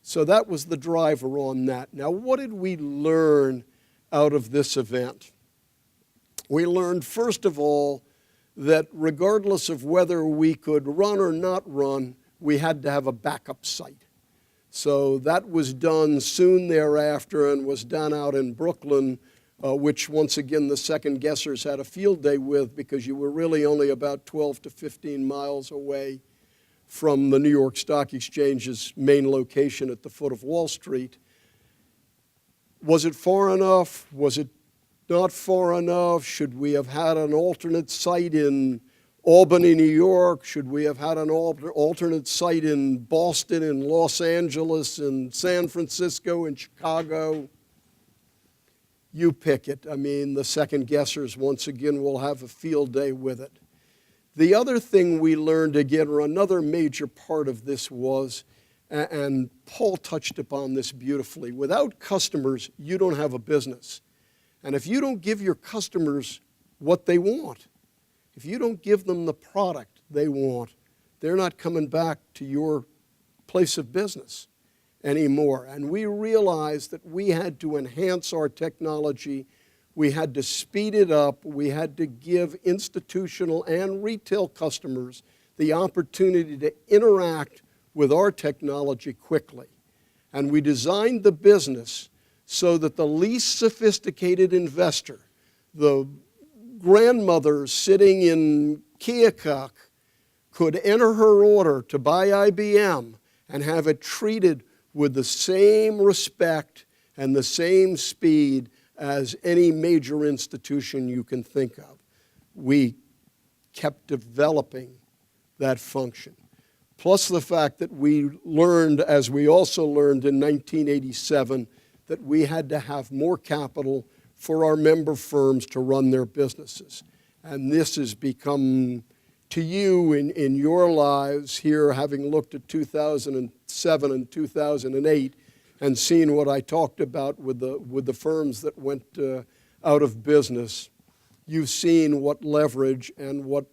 So that was the driver on that. Now, what did we learn out of this event? We learned, first of all, that regardless of whether we could run or not run, we had to have a backup site. So that was done soon thereafter and was done out in Brooklyn, which once again the second guessers had a field day with because you were really only about 12 to 15 miles away from the New York Stock Exchange's main location at the foot of Wall Street. Was it far enough? Was it not far enough? Should we have had an alternate site in Albany, New York? Should we have had an alternate site in Boston, in Los Angeles, in San Francisco, in Chicago? You pick it. I mean, the second guessers, once again, will have a field day with it. The other thing we learned again, or another major part of this was, and Paul touched upon this beautifully, without customers, you don't have a business. And if you don't give your customers what they want, if you don't give them the product they want, they're not coming back to your place of business anymore. And we realized that we had to enhance our technology. We had to speed it up. We had to give institutional and retail customers the opportunity to interact with our technology quickly. And we designed the business so that the least sophisticated investor, the grandmother sitting in Keokuk, could enter her order to buy IBM and have it treated with the same respect and the same speed as any major institution you can think of. We kept developing that function. Plus the fact that we learned, as we also learned in 1987, that we had to have more capital for our member firms to run their businesses. And this has become, to you in your lives here, having looked at 2007 and 2008, and seen what I talked about with the firms that went out of business, you've seen what leverage and what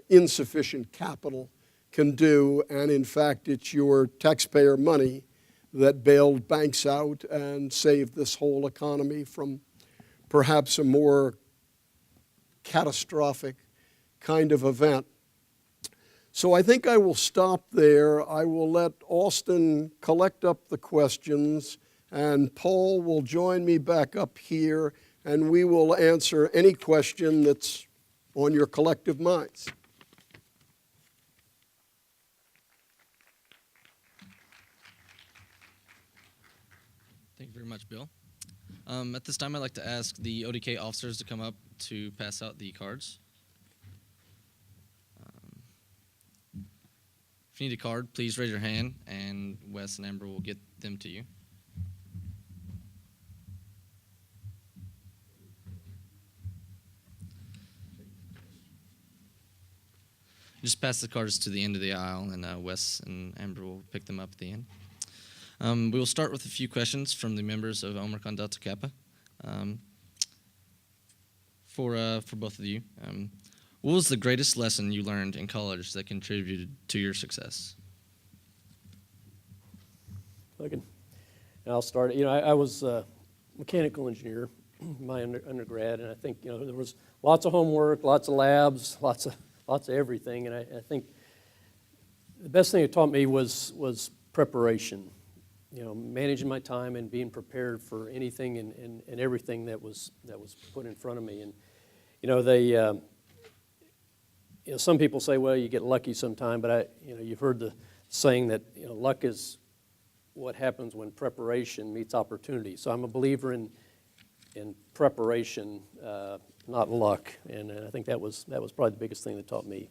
insufficient capital can do. And in fact, it's your taxpayer money that bailed banks out and saved this whole economy from perhaps a more catastrophic kind of event. So I think I will stop there. I will let Austin collect up the questions, and Paul will join me back up here, and we will answer any question that's on your collective minds. Thank you very much, Bill. At this time, I'd like to ask the ODK officers to come up to pass out the cards. If you need a card, please raise your hand, and Wes and Amber will get them to you. Just pass the cards to the end of the aisle, and Wes and Amber will pick them up at the end. We will start with a few questions from the members of Omicron Delta Kappa. For both of you, what was the greatest lesson you learned in college that contributed to your success? I'll start. I was a mechanical engineer, my undergrad, and I think there was lots of homework, lots of labs, lots of everything, and I think the best thing it taught me was preparation. Managing my time and being prepared for anything and everything that was put in front of me. And some people say, well, you get lucky sometime, but you've heard the saying that luck is what happens when preparation meets opportunity. So I'm a believer in preparation, not luck, and I think that was probably the biggest thing that taught me.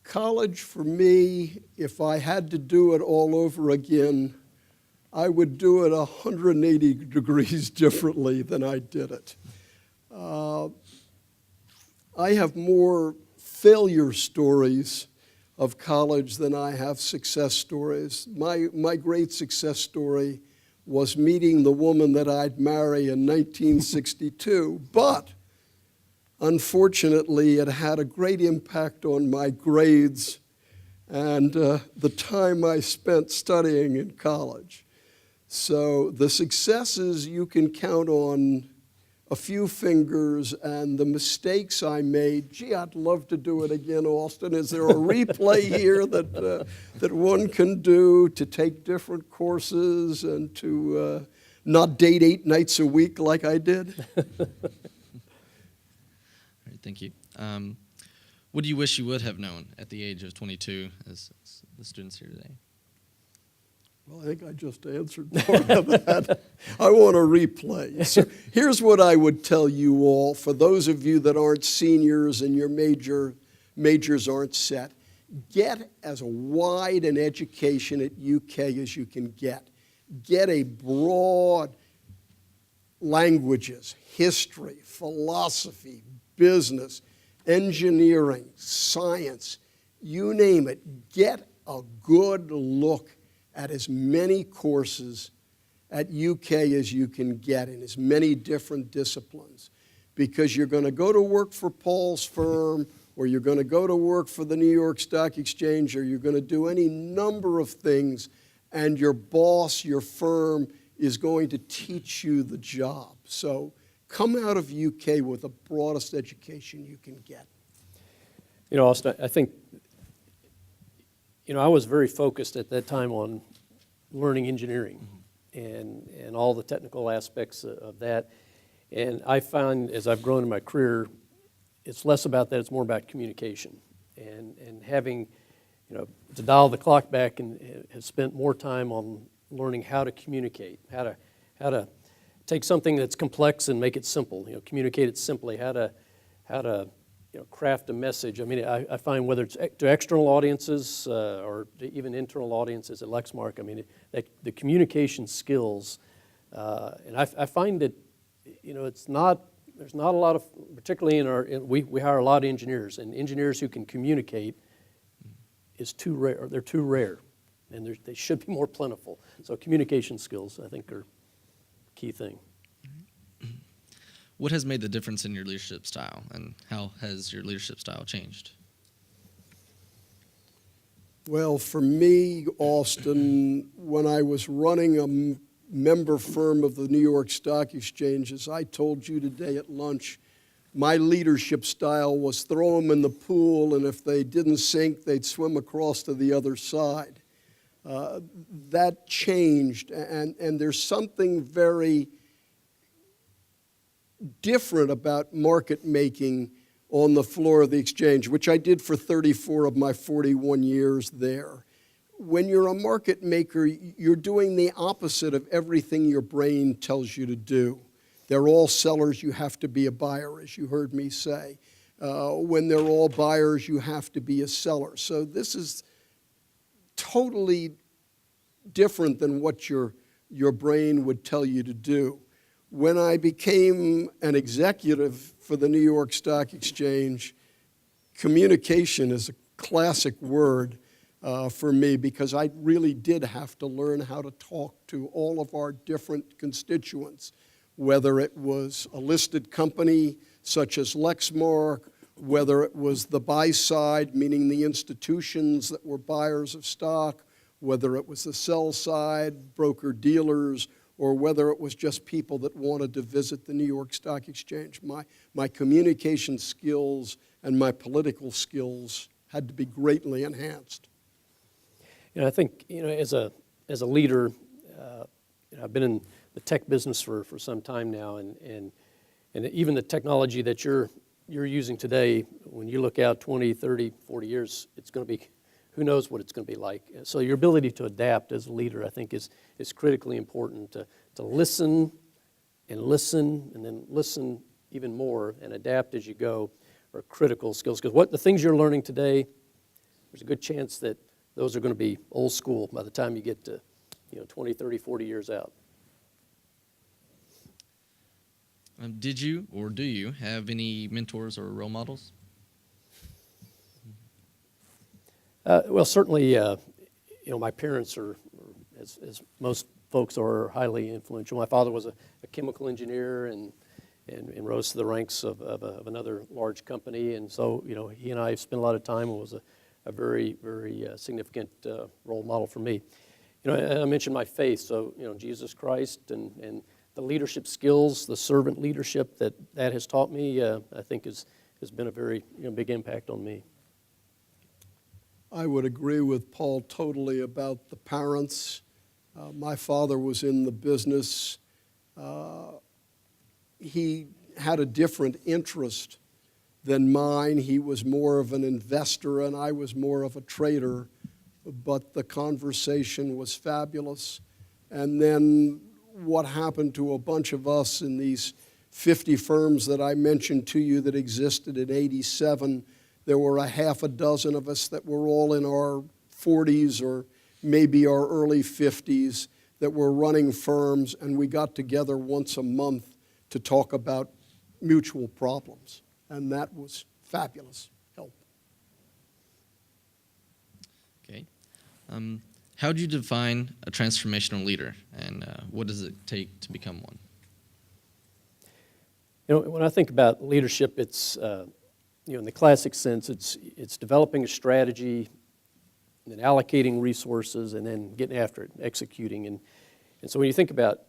College for me, if I had to do it all over again, I would do it 180 degrees differently than I did it. I have more failure stories of college than I have success stories. My great success story was meeting the woman that I'd marry in 1962, but unfortunately it had a great impact on my grades and the time I spent studying in college. So the successes you can count on a few fingers, and the mistakes I made, gee, I'd love to do it again, Austin. Is there a replay here that one can do to take different courses and to not date 8 nights a week like I did? All right, thank you. What do you wish you would have known at the age of 22 as the students here today? Well, I think I just answered part of that. I want a replay. So here's what I would tell you all, for those of you that aren't seniors and your majors aren't set. Get as wide an education at UK as you can get. Get a broad languages, history, philosophy, business, engineering, science, you name it. Get a good look at as many courses at UK as you can get in as many different disciplines, because you're going to go to work for Paul's firm, or you're going to go to work for the New York Stock Exchange, or you're going to do any number of things, and your boss, your firm, is going to teach you the job. So come out of UK with the broadest education you can get. You know, Austin, I think, I was very focused at that time on learning engineering and all the technical aspects of that. And I found as I've grown in my career, it's less about that, it's more about communication. And having, to dial the clock back, and has spent more time on learning how to communicate, how to take something that's complex and make it simple, communicate it simply, how to craft a message. I mean, I find whether it's to external audiences or to even internal audiences at Lexmark, I mean, the communication skills, and I find that, there's not a lot of, particularly we hire a lot of engineers, and engineers who can communicate is too rare. They're too rare, and they should be more plentiful. So communication skills, I think, are a key thing. What has made the difference in your leadership style, and how has your leadership style changed? Well, for me, Austin, when I was running a member firm of the New York Stock Exchange, as I told you today at lunch, my leadership style was throw them in the pool, and if they didn't sink, they'd swim across to the other side. That changed, and there's something very different about market making on the floor of the exchange, which I did for 34 of my 41 years there. When you're a market maker, you're doing the opposite of everything your brain tells you to do. They're all sellers, you have to be a buyer, as you heard me say. When they're all buyers, you have to be a seller. So this is totally different than what your brain would tell you to do. When I became an executive for the New York Stock Exchange, communication is a classic word for me, because I really did have to learn how to talk to all of our different constituents, whether it was a listed company such as Lexmark, whether it was the buy side, meaning the institutions that were buyers of stock, whether it was the sell side, broker-dealers, or whether it was just people that wanted to visit the New York Stock Exchange. My communication skills and my political skills had to be greatly enhanced. I think, as a leader, I've been in the tech business for some time now, and even the technology that you're using today, when you look out 20, 30, 40 years, it's going to be who knows what it's going to be like. So your ability to adapt as a leader, I think, is critically important, to listen and then listen even more and adapt as you go are critical skills. Because the things you're learning today, there's a good chance that those are going to be old school by the time you get to 20, 30, 40 years out. Did you or do you have any mentors or role models? Well, certainly, my parents are, as most folks are, highly influential. My father was a chemical engineer and rose to the ranks of another large company. And so, he and I spent a lot of time and was a very, very significant role model for me. I mentioned my faith, so, Jesus Christ and the leadership skills, the servant leadership that has taught me, I think has been a very big impact on me. I would agree with Paul totally about the parents. My father was in the business. He had a different interest than mine. He was more of an investor and I was more of a trader, but the conversation was fabulous. And then what happened to a bunch of us in these 50 firms that I mentioned to you that existed in '87, there were a half a dozen of us that were all in our 40s or maybe our early 50s that were running firms, and we got together once a month to talk about mutual problems, and that was fabulous help. Okay. How do you define a transformational leader, and what does it take to become one? When I think about leadership, it's in the classic sense, it's developing a strategy, and then allocating resources, and then getting after it, executing. And so when you think about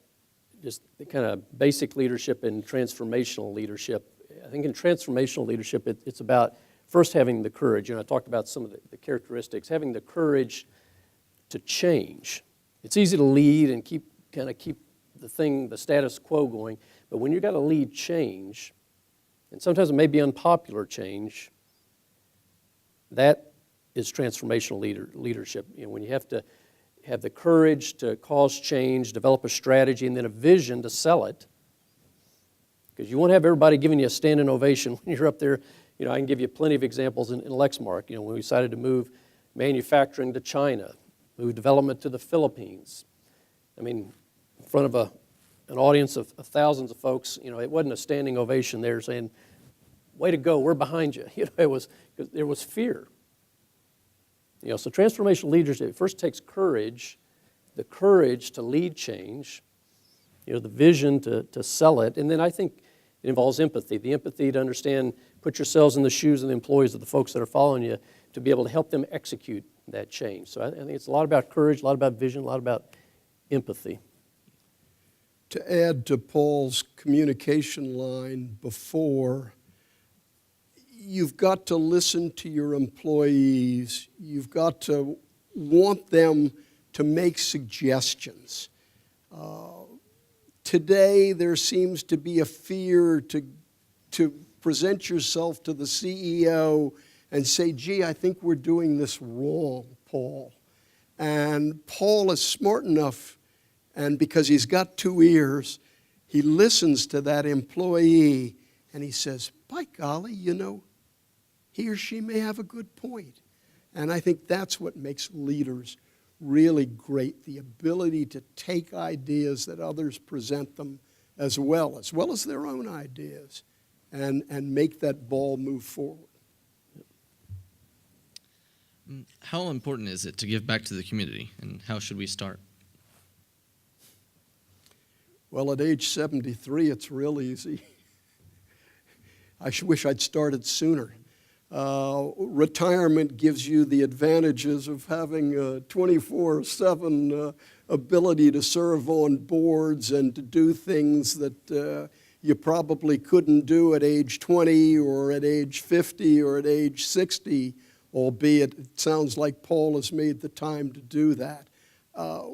just the kind of basic leadership and transformational leadership, I think in transformational leadership, it's about first having the courage. I talked about some of the characteristics, having the courage to change. It's easy to lead and keep the status quo going, but when you've got to lead change, and sometimes it may be unpopular change, that is transformational leadership. When you have to have the courage to cause change, develop a strategy, and then a vision to sell it, because you won't have everybody giving you a standing ovation when you're up there. I can give you plenty of examples in Lexmark. When we decided to move manufacturing to China, move development to the Philippines. in front of an audience of thousands of folks, it wasn't a standing ovation there saying, "Way to go, we're behind you." There was fear. So transformational leadership first takes courage, the courage to lead change, the vision to sell it, and then I think it involves empathy, the empathy to understand, put yourselves in the shoes of the employees of the folks that are following you to be able to help them execute that change. So I think it's a lot about courage, a lot about vision, a lot about empathy. To add to Paul's communication line before, you've got to listen to your employees. You've got to want them to make suggestions. Today, there seems to be a fear to present yourself to the CEO and say, "Gee, I think we're doing this wrong, Paul." And Paul is smart enough, and because he's got two ears, he listens to that employee and he says, "By golly, he or she may have a good point." And I think that's what makes leaders really great, the ability to take ideas that others present them as well as their own ideas, and make that ball move forward. How important is it to give back to the community, and how should we start? Well, at age 73, it's real easy. I wish I'd started sooner. Retirement gives you the advantages of having a 24/7 ability to serve on boards and to do things that you probably couldn't do at age 20 or at age 50 or at age 60, albeit it sounds like Paul has made the time to do that.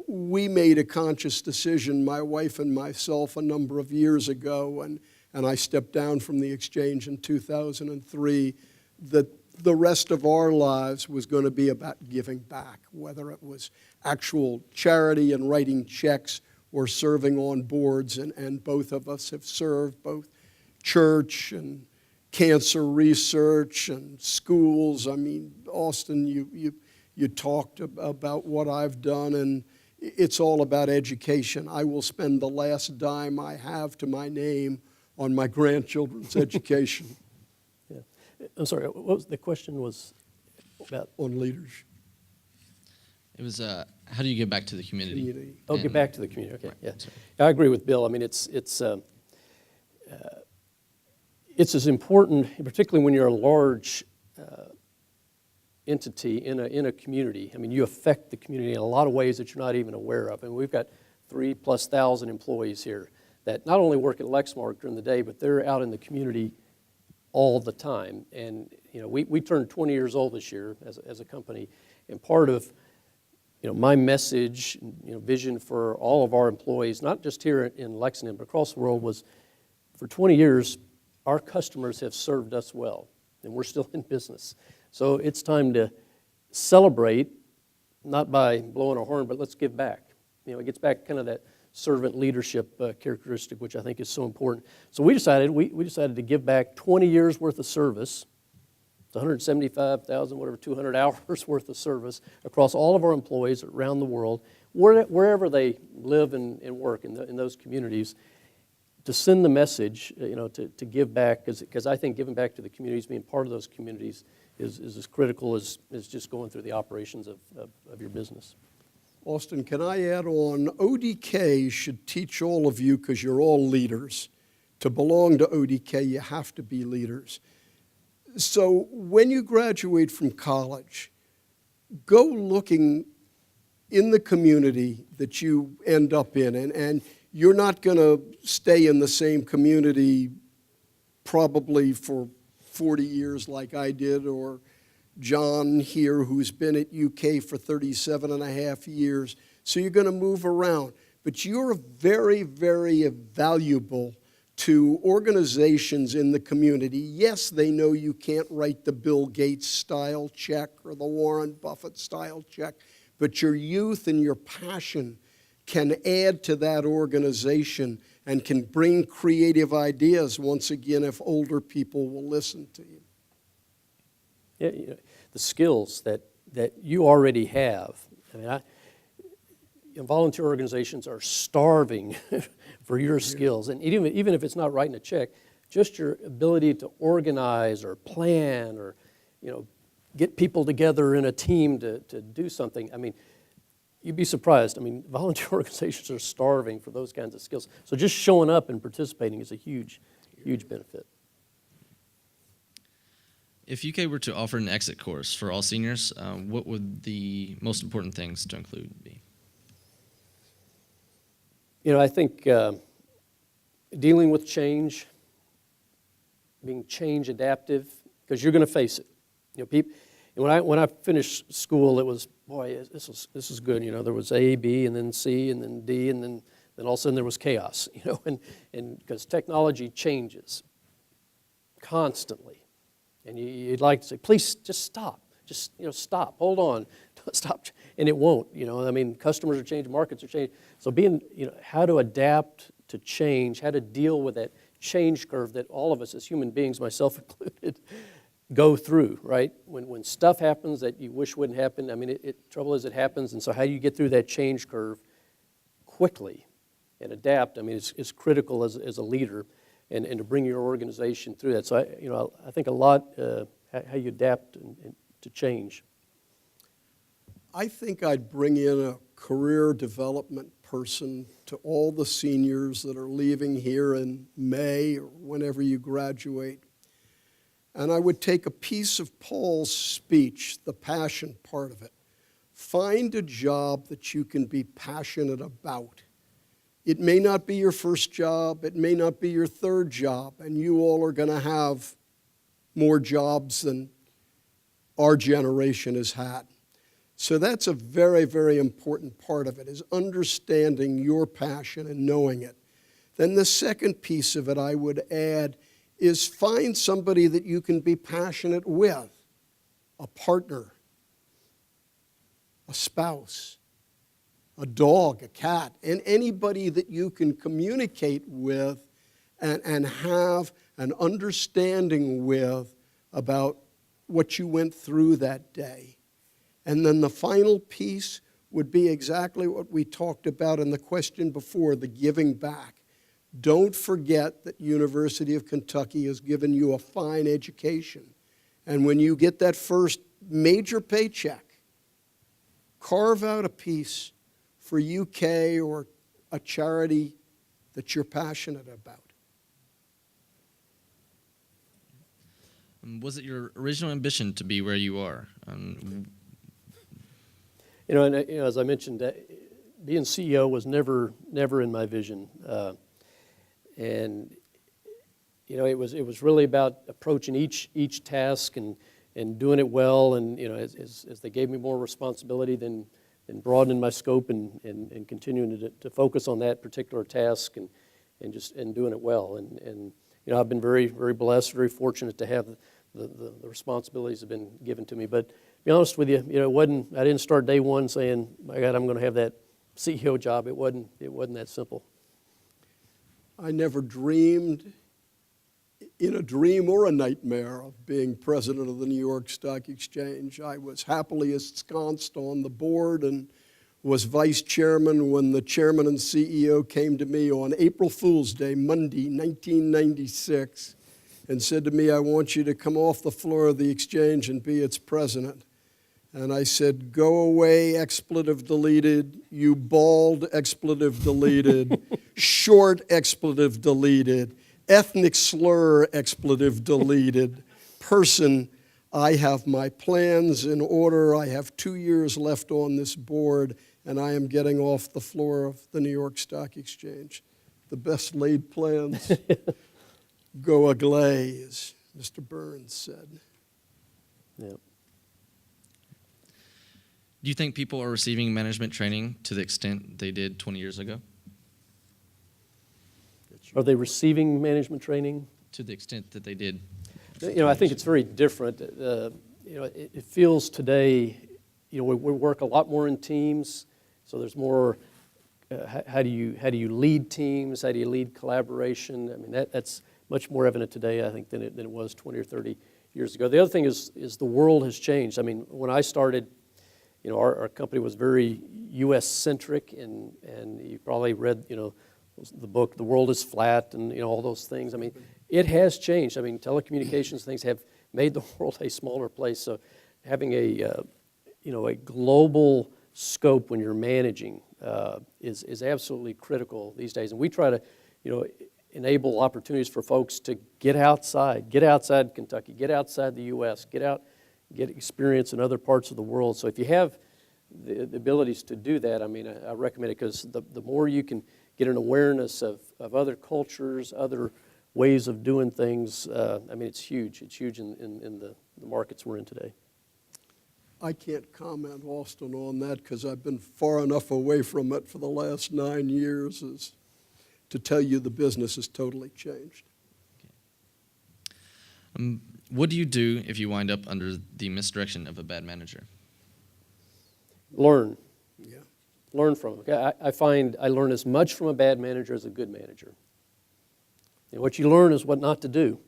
We made a conscious decision, my wife and myself, a number of years ago, and I stepped down from the exchange in 2003, that the rest of our lives was going to be about giving back, whether it was actual charity and writing checks or serving on boards. And both of us have served both church and cancer research and schools. I mean, Austin, you talked about what I've done, and it's all about education. I will spend the last dime I have to my name on my grandchildren's education. Yeah. I'm sorry, what was the question was about? On leaders. It was how do you give back to the community? Oh, get back to the community. Okay, right. Yeah. I agree with Bill. I mean, it's as important, particularly when you're a large entity in a community. I mean, you affect the community in a lot of ways that you're not even aware of. And we've got 3,000+ employees here that not only work at Lexmark during the day, but they're out in the community all the time. And you know, we turned 20 years old this year as a company, and part of my message, vision for all of our employees, not just here in Lexington, but across the world, was for 20 years, our customers have served us well, and we're still in business. So it's time to celebrate, not by blowing a horn, but let's give back. It gets back kind of that servant leadership characteristic, which I think is so important. So we decided to give back 20 years worth of service. It's 175,000, 200 hours worth of service across all of our employees around the world, wherever they live and work in those communities, to send the message, to give back, because I think giving back to the communities, being part of those communities, is as critical as just going through the operations of your business. Austin, can I add on? ODK should teach all of you, because you're all leaders. To belong to ODK, you have to be leaders. So when you graduate from college, go looking in the community that you end up in. And you're not going to stay in the same community probably for 40 years like I did, or John here, who's been at UK for 37 and a half years. So you're going to move around. But you're very, very valuable to organizations in the community. Yes, they know you can't write the Bill Gates style check or the Warren Buffett style check, but your youth and your passion can add to that organization and can bring creative ideas, once again, if older people will listen to you. Yeah, the skills that you already have. I mean, volunteer organizations are starving for your skills. And even if it's not writing a check, just your ability to organize or plan or, get people together in a team to do something. I mean, you'd be surprised. I mean, volunteer organizations are starving for those kinds of skills. So just showing up and participating is a huge, huge benefit. If UK were to offer an exit course for all seniors, what would the most important things to include be? I think dealing with change, being change adaptive, because you're going to face it. People. When I finished school, it was, boy, this is good. There was A, B, and then C, and then D, and then all of a sudden there was chaos. And because technology changes constantly, and you'd like to say, please just stop. Just stop. Hold on. Stop. And it won't. Customers are changing, markets are changing. So how to adapt to change, how to deal with that change curve that all of us as human beings, myself included, go through, right? When stuff happens that you wish wouldn't happen, trouble is it happens, and so how do you get through that change curve quickly and adapt? It's critical as a leader and to bring your organization through that. So I think a lot how you adapt and to change. I think I'd bring in a career development person to all the seniors that are leaving here in May or whenever you graduate. And I would take a piece of Paul's speech, the passion part of it. Find a job that you can be passionate about. It may not be your first job, it may not be your third job, and you all are going to have more jobs than our generation has had. So that's a very, very important part of it, is understanding your passion and knowing it. Then the second piece of it I would add is find somebody that you can be passionate with. a partner, a spouse, a dog, a cat, and anybody that you can communicate with and have an understanding with about what you went through that day. And then the final piece would be exactly what we talked about in the question before, the giving back. Don't forget that University of Kentucky has given you a fine education. And when you get that first major paycheck, carve out a piece for UK or a charity that you're passionate about. Was it your original ambition to be where you are? As I mentioned, being CEO was never in my vision, and it was really about approaching each task and doing it well, and as they gave me more responsibility, then broadening my scope and continuing to focus on that particular task and doing it well, and I've been very, very blessed, very fortunate to have the responsibilities have been given to me. But to be honest with you, I didn't start day one saying, my God, I'm going to have that CEO job. It wasn't that simple. I never dreamed in a dream or a nightmare of being president of the New York Stock Exchange. I was happily ensconced on the board and was vice chairman when the chairman and CEO came to me on April Fool's Day, Monday, 1996, and said to me, I want you to come off the floor of the exchange and be its president. And I said, go away, expletive deleted, you bald, expletive deleted, short, expletive deleted, ethnic slur, expletive deleted, person, I have my plans in order, I have 2 years left on this board, and I am getting off the floor of the New York Stock Exchange. The best laid plans go agley, as Mr. Burns said. Yeah. Do you think people are receiving management training to the extent they did 20 years ago? Are they receiving management training? To the extent that they did. I think it's very different. It feels today, we work a lot more in teams, so there's more. How do you lead teams? How do you lead collaboration? I mean, that's much more evident today, I think, than it was 20 or 30 years ago. The other thing is the world has changed. I mean, when I started, our company was very U.S.-centric, and you probably read, the book, The World is Flat, and, all those things. I mean, it has changed. I mean, telecommunications things have made the world a smaller place. So having a global scope when you're managing is absolutely critical these days. And we try to, enable opportunities for folks to get outside Kentucky, get outside the U.S., get experience in other parts of the world. So if you have the abilities to do that, I mean, I recommend it, because the more you can get an awareness of other cultures, other ways of doing things, I mean, it's huge. It's huge in the markets we're in today. I can't comment, Austin, on that because I've been far enough away from it for the last 9 years as to tell you the business has totally changed. What do you do if you wind up under the misdirection of a bad manager? Learn. Yeah. Learn from them. I find I learn as much from a bad manager as a good manager. And what you learn is what not to do,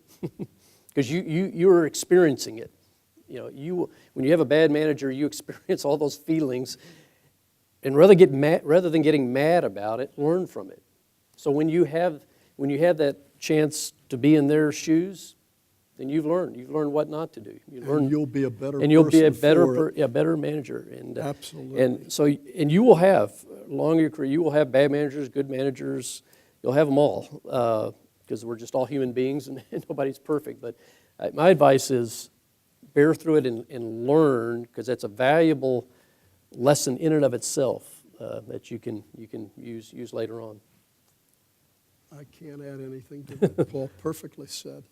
because you're experiencing it. When you have a bad manager, you experience all those feelings, and rather than getting mad about it, learn from it. So when you have that chance to be in their shoes, then you've learned what not to do. And you'll be a better person. And you'll be a better better manager. And absolutely. And you will have, along your career, you will have bad managers, good managers. You'll have them all, because we're just all human beings and nobody's perfect. But my advice is bear through it and learn, because that's a valuable lesson in and of itself that you can use later on. I can't add anything to that. Paul perfectly said.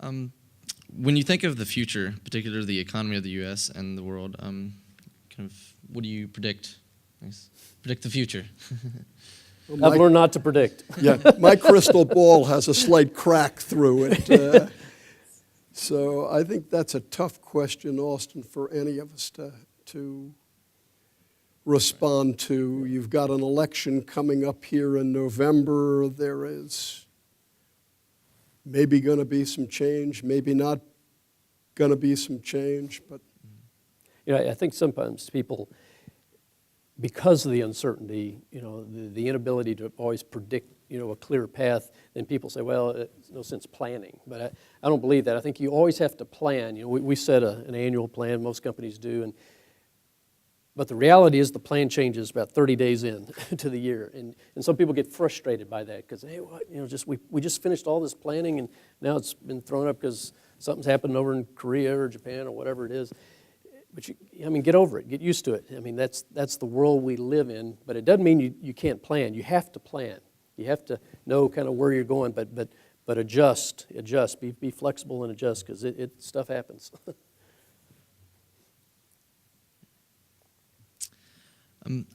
When you think of the future, particularly the economy of the U.S. and the world, what do you predict? Predict the future. Well, I've learned not to predict. Yeah, my crystal ball has a slight crack through it. So I think that's a tough question, Austin, for any of us to respond to. You've got an election coming up here in November. There is maybe going to be some change, maybe not going to be some change, but I think sometimes people, because of the uncertainty, the inability to always predict, a clear path, then people say, well, it's no sense planning. But I don't believe that. I think you always have to plan. We set an annual plan, most companies do, but the reality is the plan changes about 30 days in to the year. And some people get frustrated by that because, hey, we just finished all this planning and now it's been thrown up because something's happened over in Korea or Japan or whatever it is. But get over it, get used to it. That's the world we live in, but it doesn't mean you can't plan. You have to plan. You have to know kind of where you're going, but adjust, be flexible and adjust because stuff happens.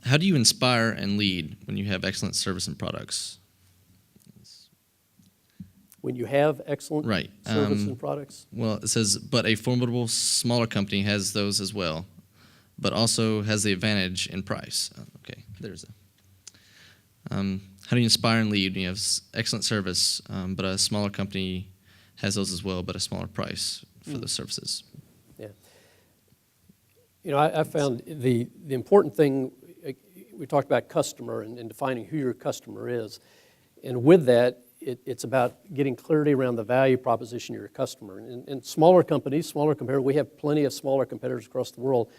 How do you inspire and lead when you have excellent service and products? When you have excellent service and products? Well, it says, but a formidable smaller company has those as well, but also has the advantage in price. Okay, there's a. How do you inspire and lead when you have excellent service, but a smaller company has those as well, but a smaller price for those services? Yeah. I found the important thing, we talked about customer and defining who your customer is. And with that, it's about getting clarity around the value proposition of your customer. And smaller companies, smaller competitors, we have plenty of smaller competitors across the world,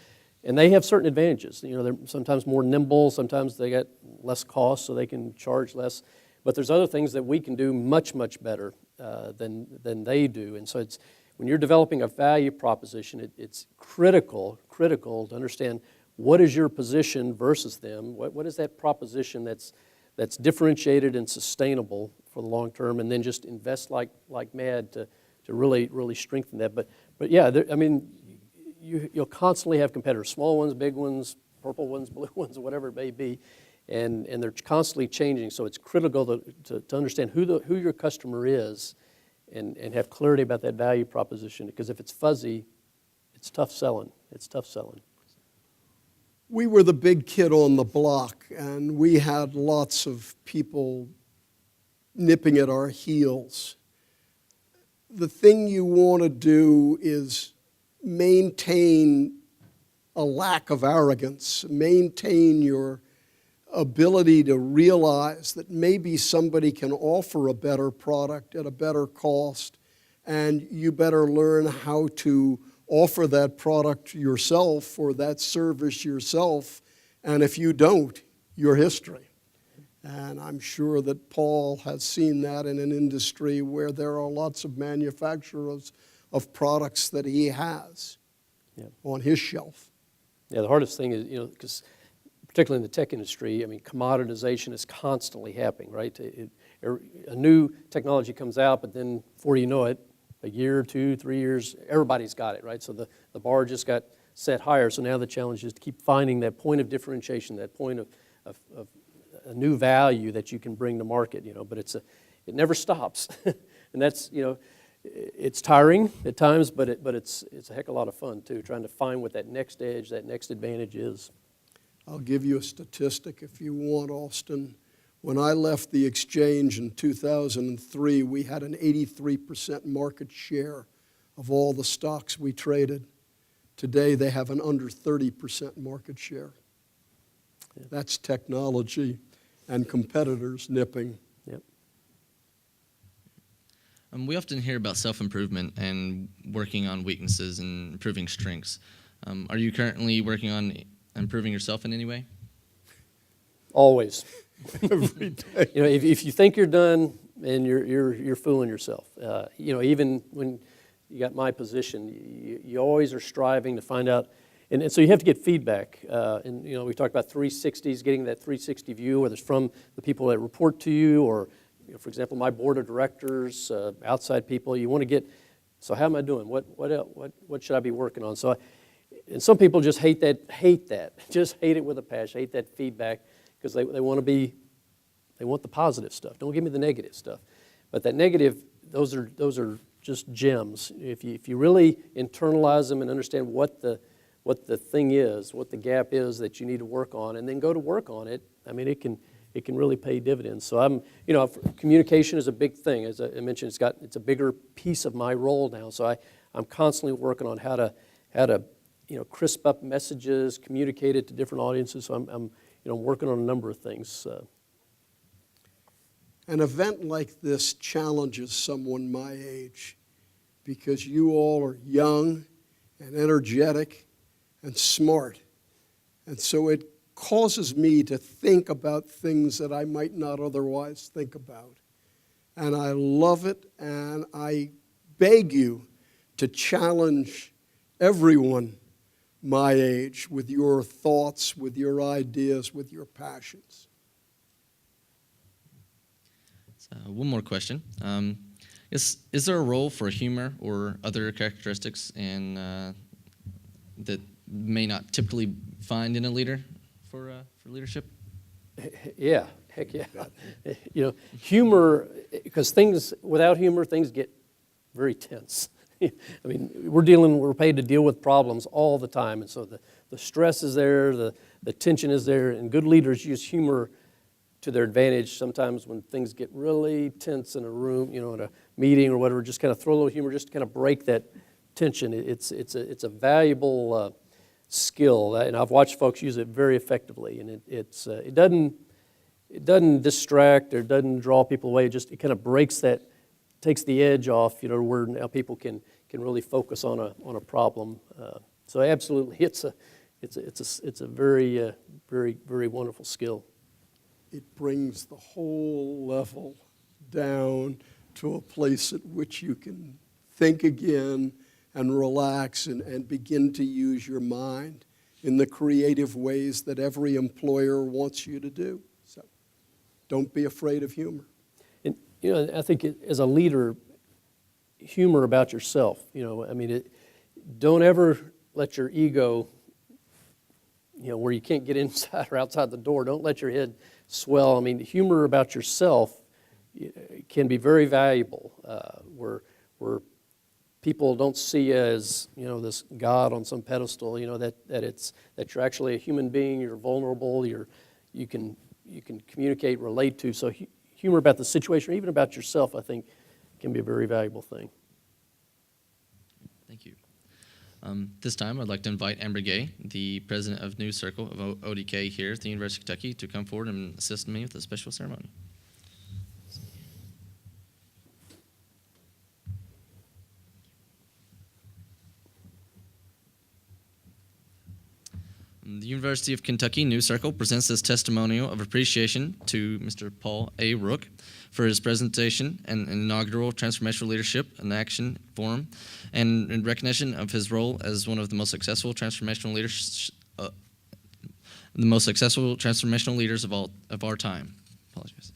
and they have certain advantages. They're sometimes more nimble, sometimes they got less cost, so they can charge less. But there's other things that we can do much, much better than they do. And so when you're developing a value proposition, it's critical to understand what is your position versus them. What is that proposition that's differentiated and sustainable for the long term, and then just invest like mad to really, really strengthen that. But yeah, you'll constantly have competitors, small ones, big ones, purple ones, blue ones, whatever it may be, and they're constantly changing. So it's critical to understand who your customer is and have clarity about that value proposition, because if it's fuzzy, it's tough selling. we were the big kid on the block, and we had lots of people nipping at our heels. The thing you want to do is maintain a lack of arrogance, maintain your ability to realize that maybe somebody can offer a better product at a better cost, and you better learn how to offer that product yourself or that service yourself, and if you don't, you're history. And I'm sure that Paul has seen that in an industry where there are lots of manufacturers of products that he has on his shelf. Yeah, the hardest thing is, because particularly in the tech industry, commoditization is constantly happening, right? A new technology comes out, but then before you know it, a year, 2, 3 years, everybody's got it, right? So the bar just got set higher. So now the challenge is to keep finding that point of differentiation, that point of a new value that you can bring to market, but it never stops. And that's, it's tiring at times, but it's a heck of a lot of fun too, trying to find what that next edge, that next advantage is. I'll give you a statistic if you want, Austin. When I left the exchange in 2003, we had an 83% market share of all the stocks we traded. Today, they have an under 30% market share. Yeah. That's technology and competitors nipping. Yep. We often hear about self-improvement and working on weaknesses and improving strengths. Are you currently working on improving yourself in any way? Always. Every day. If you think you're done, and you're fooling yourself. Even when you got my position, you always are striving to find out, and so you have to get feedback. We talked about 360s, getting that 360 view, whether it's from the people that report to you, or for example, my board of directors, outside people. You want to get, so how am I doing? What should I be working on? And some people just hate that, just hate it with a passion, hate that feedback, because they want the positive stuff. Don't give me the negative stuff. But that negative, those are just gems. If you really internalize them and understand what the thing is, what the gap is that you need to work on, and then go to work on it, I mean, it can really pay dividends. So communication is a big thing. As I mentioned, it's a bigger piece of my role now. So I'm constantly working on how to crisp up messages, communicate it to different audiences. So I'm working on a number of things. An event like this challenges someone my age because you all are young and energetic and smart. And so it causes me to think about things that I might not otherwise think about. And I love it, and I beg you to challenge everyone my age with your thoughts, with your ideas, with your passions. One more question. Is there a role for humor or other characteristics that may not typically find in a leader for leadership? Yeah, heck yeah. Humor, because without humor, things get very tense. I mean, we're paid to deal with problems all the time, and so the stress is there, the tension is there, and good leaders use humor to their advantage. Sometimes when things get really tense in a room, in a meeting or whatever, just kind of throw a little humor just to kind of break that tension. It's a valuable skill, and I've watched folks use it very effectively. And it doesn't distract or doesn't draw people away. It kind of takes the edge off, where now people can really focus on a problem. So absolutely, it's a very very very wonderful skill. It brings the whole level down to a place at which you can think again and relax and begin to use your mind in the creative ways that every employer wants you to do. So don't be afraid of humor. And I think as a leader, humor about yourself. Don't ever let your ego, where you can't get inside or outside the door, don't let your head swell. I mean, humor about yourself can be very valuable, where people don't see you as this God on some pedestal. That you're actually a human being. You're vulnerable. You can communicate, relate to. So humor about the situation, or even about yourself, I think, can be a very valuable thing. Thank you. This time, I'd like to invite Amber Gay, the president of New Circle of ODK here at the University of Kentucky, to come forward and assist me with a special ceremony. The University of Kentucky New Circle presents this testimonial of appreciation to Mr. Paul A. Rook for his presentation and inaugural Transformational Leadership and Action Forum, and in recognition of his role as one of the most successful transformational leaders, leaders of our time. Apologize,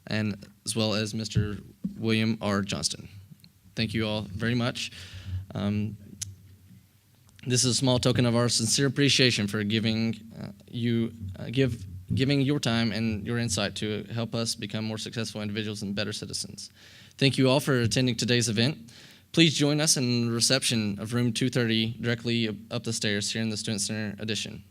and as well as Mr. William R. Johnston. Thank you all very much. This is a small token of our sincere appreciation for giving your time and your insight to help us become more successful individuals and better citizens. Thank you all for attending today's event. Please join us in the reception of room 230 directly up the stairs here in the Student Center addition.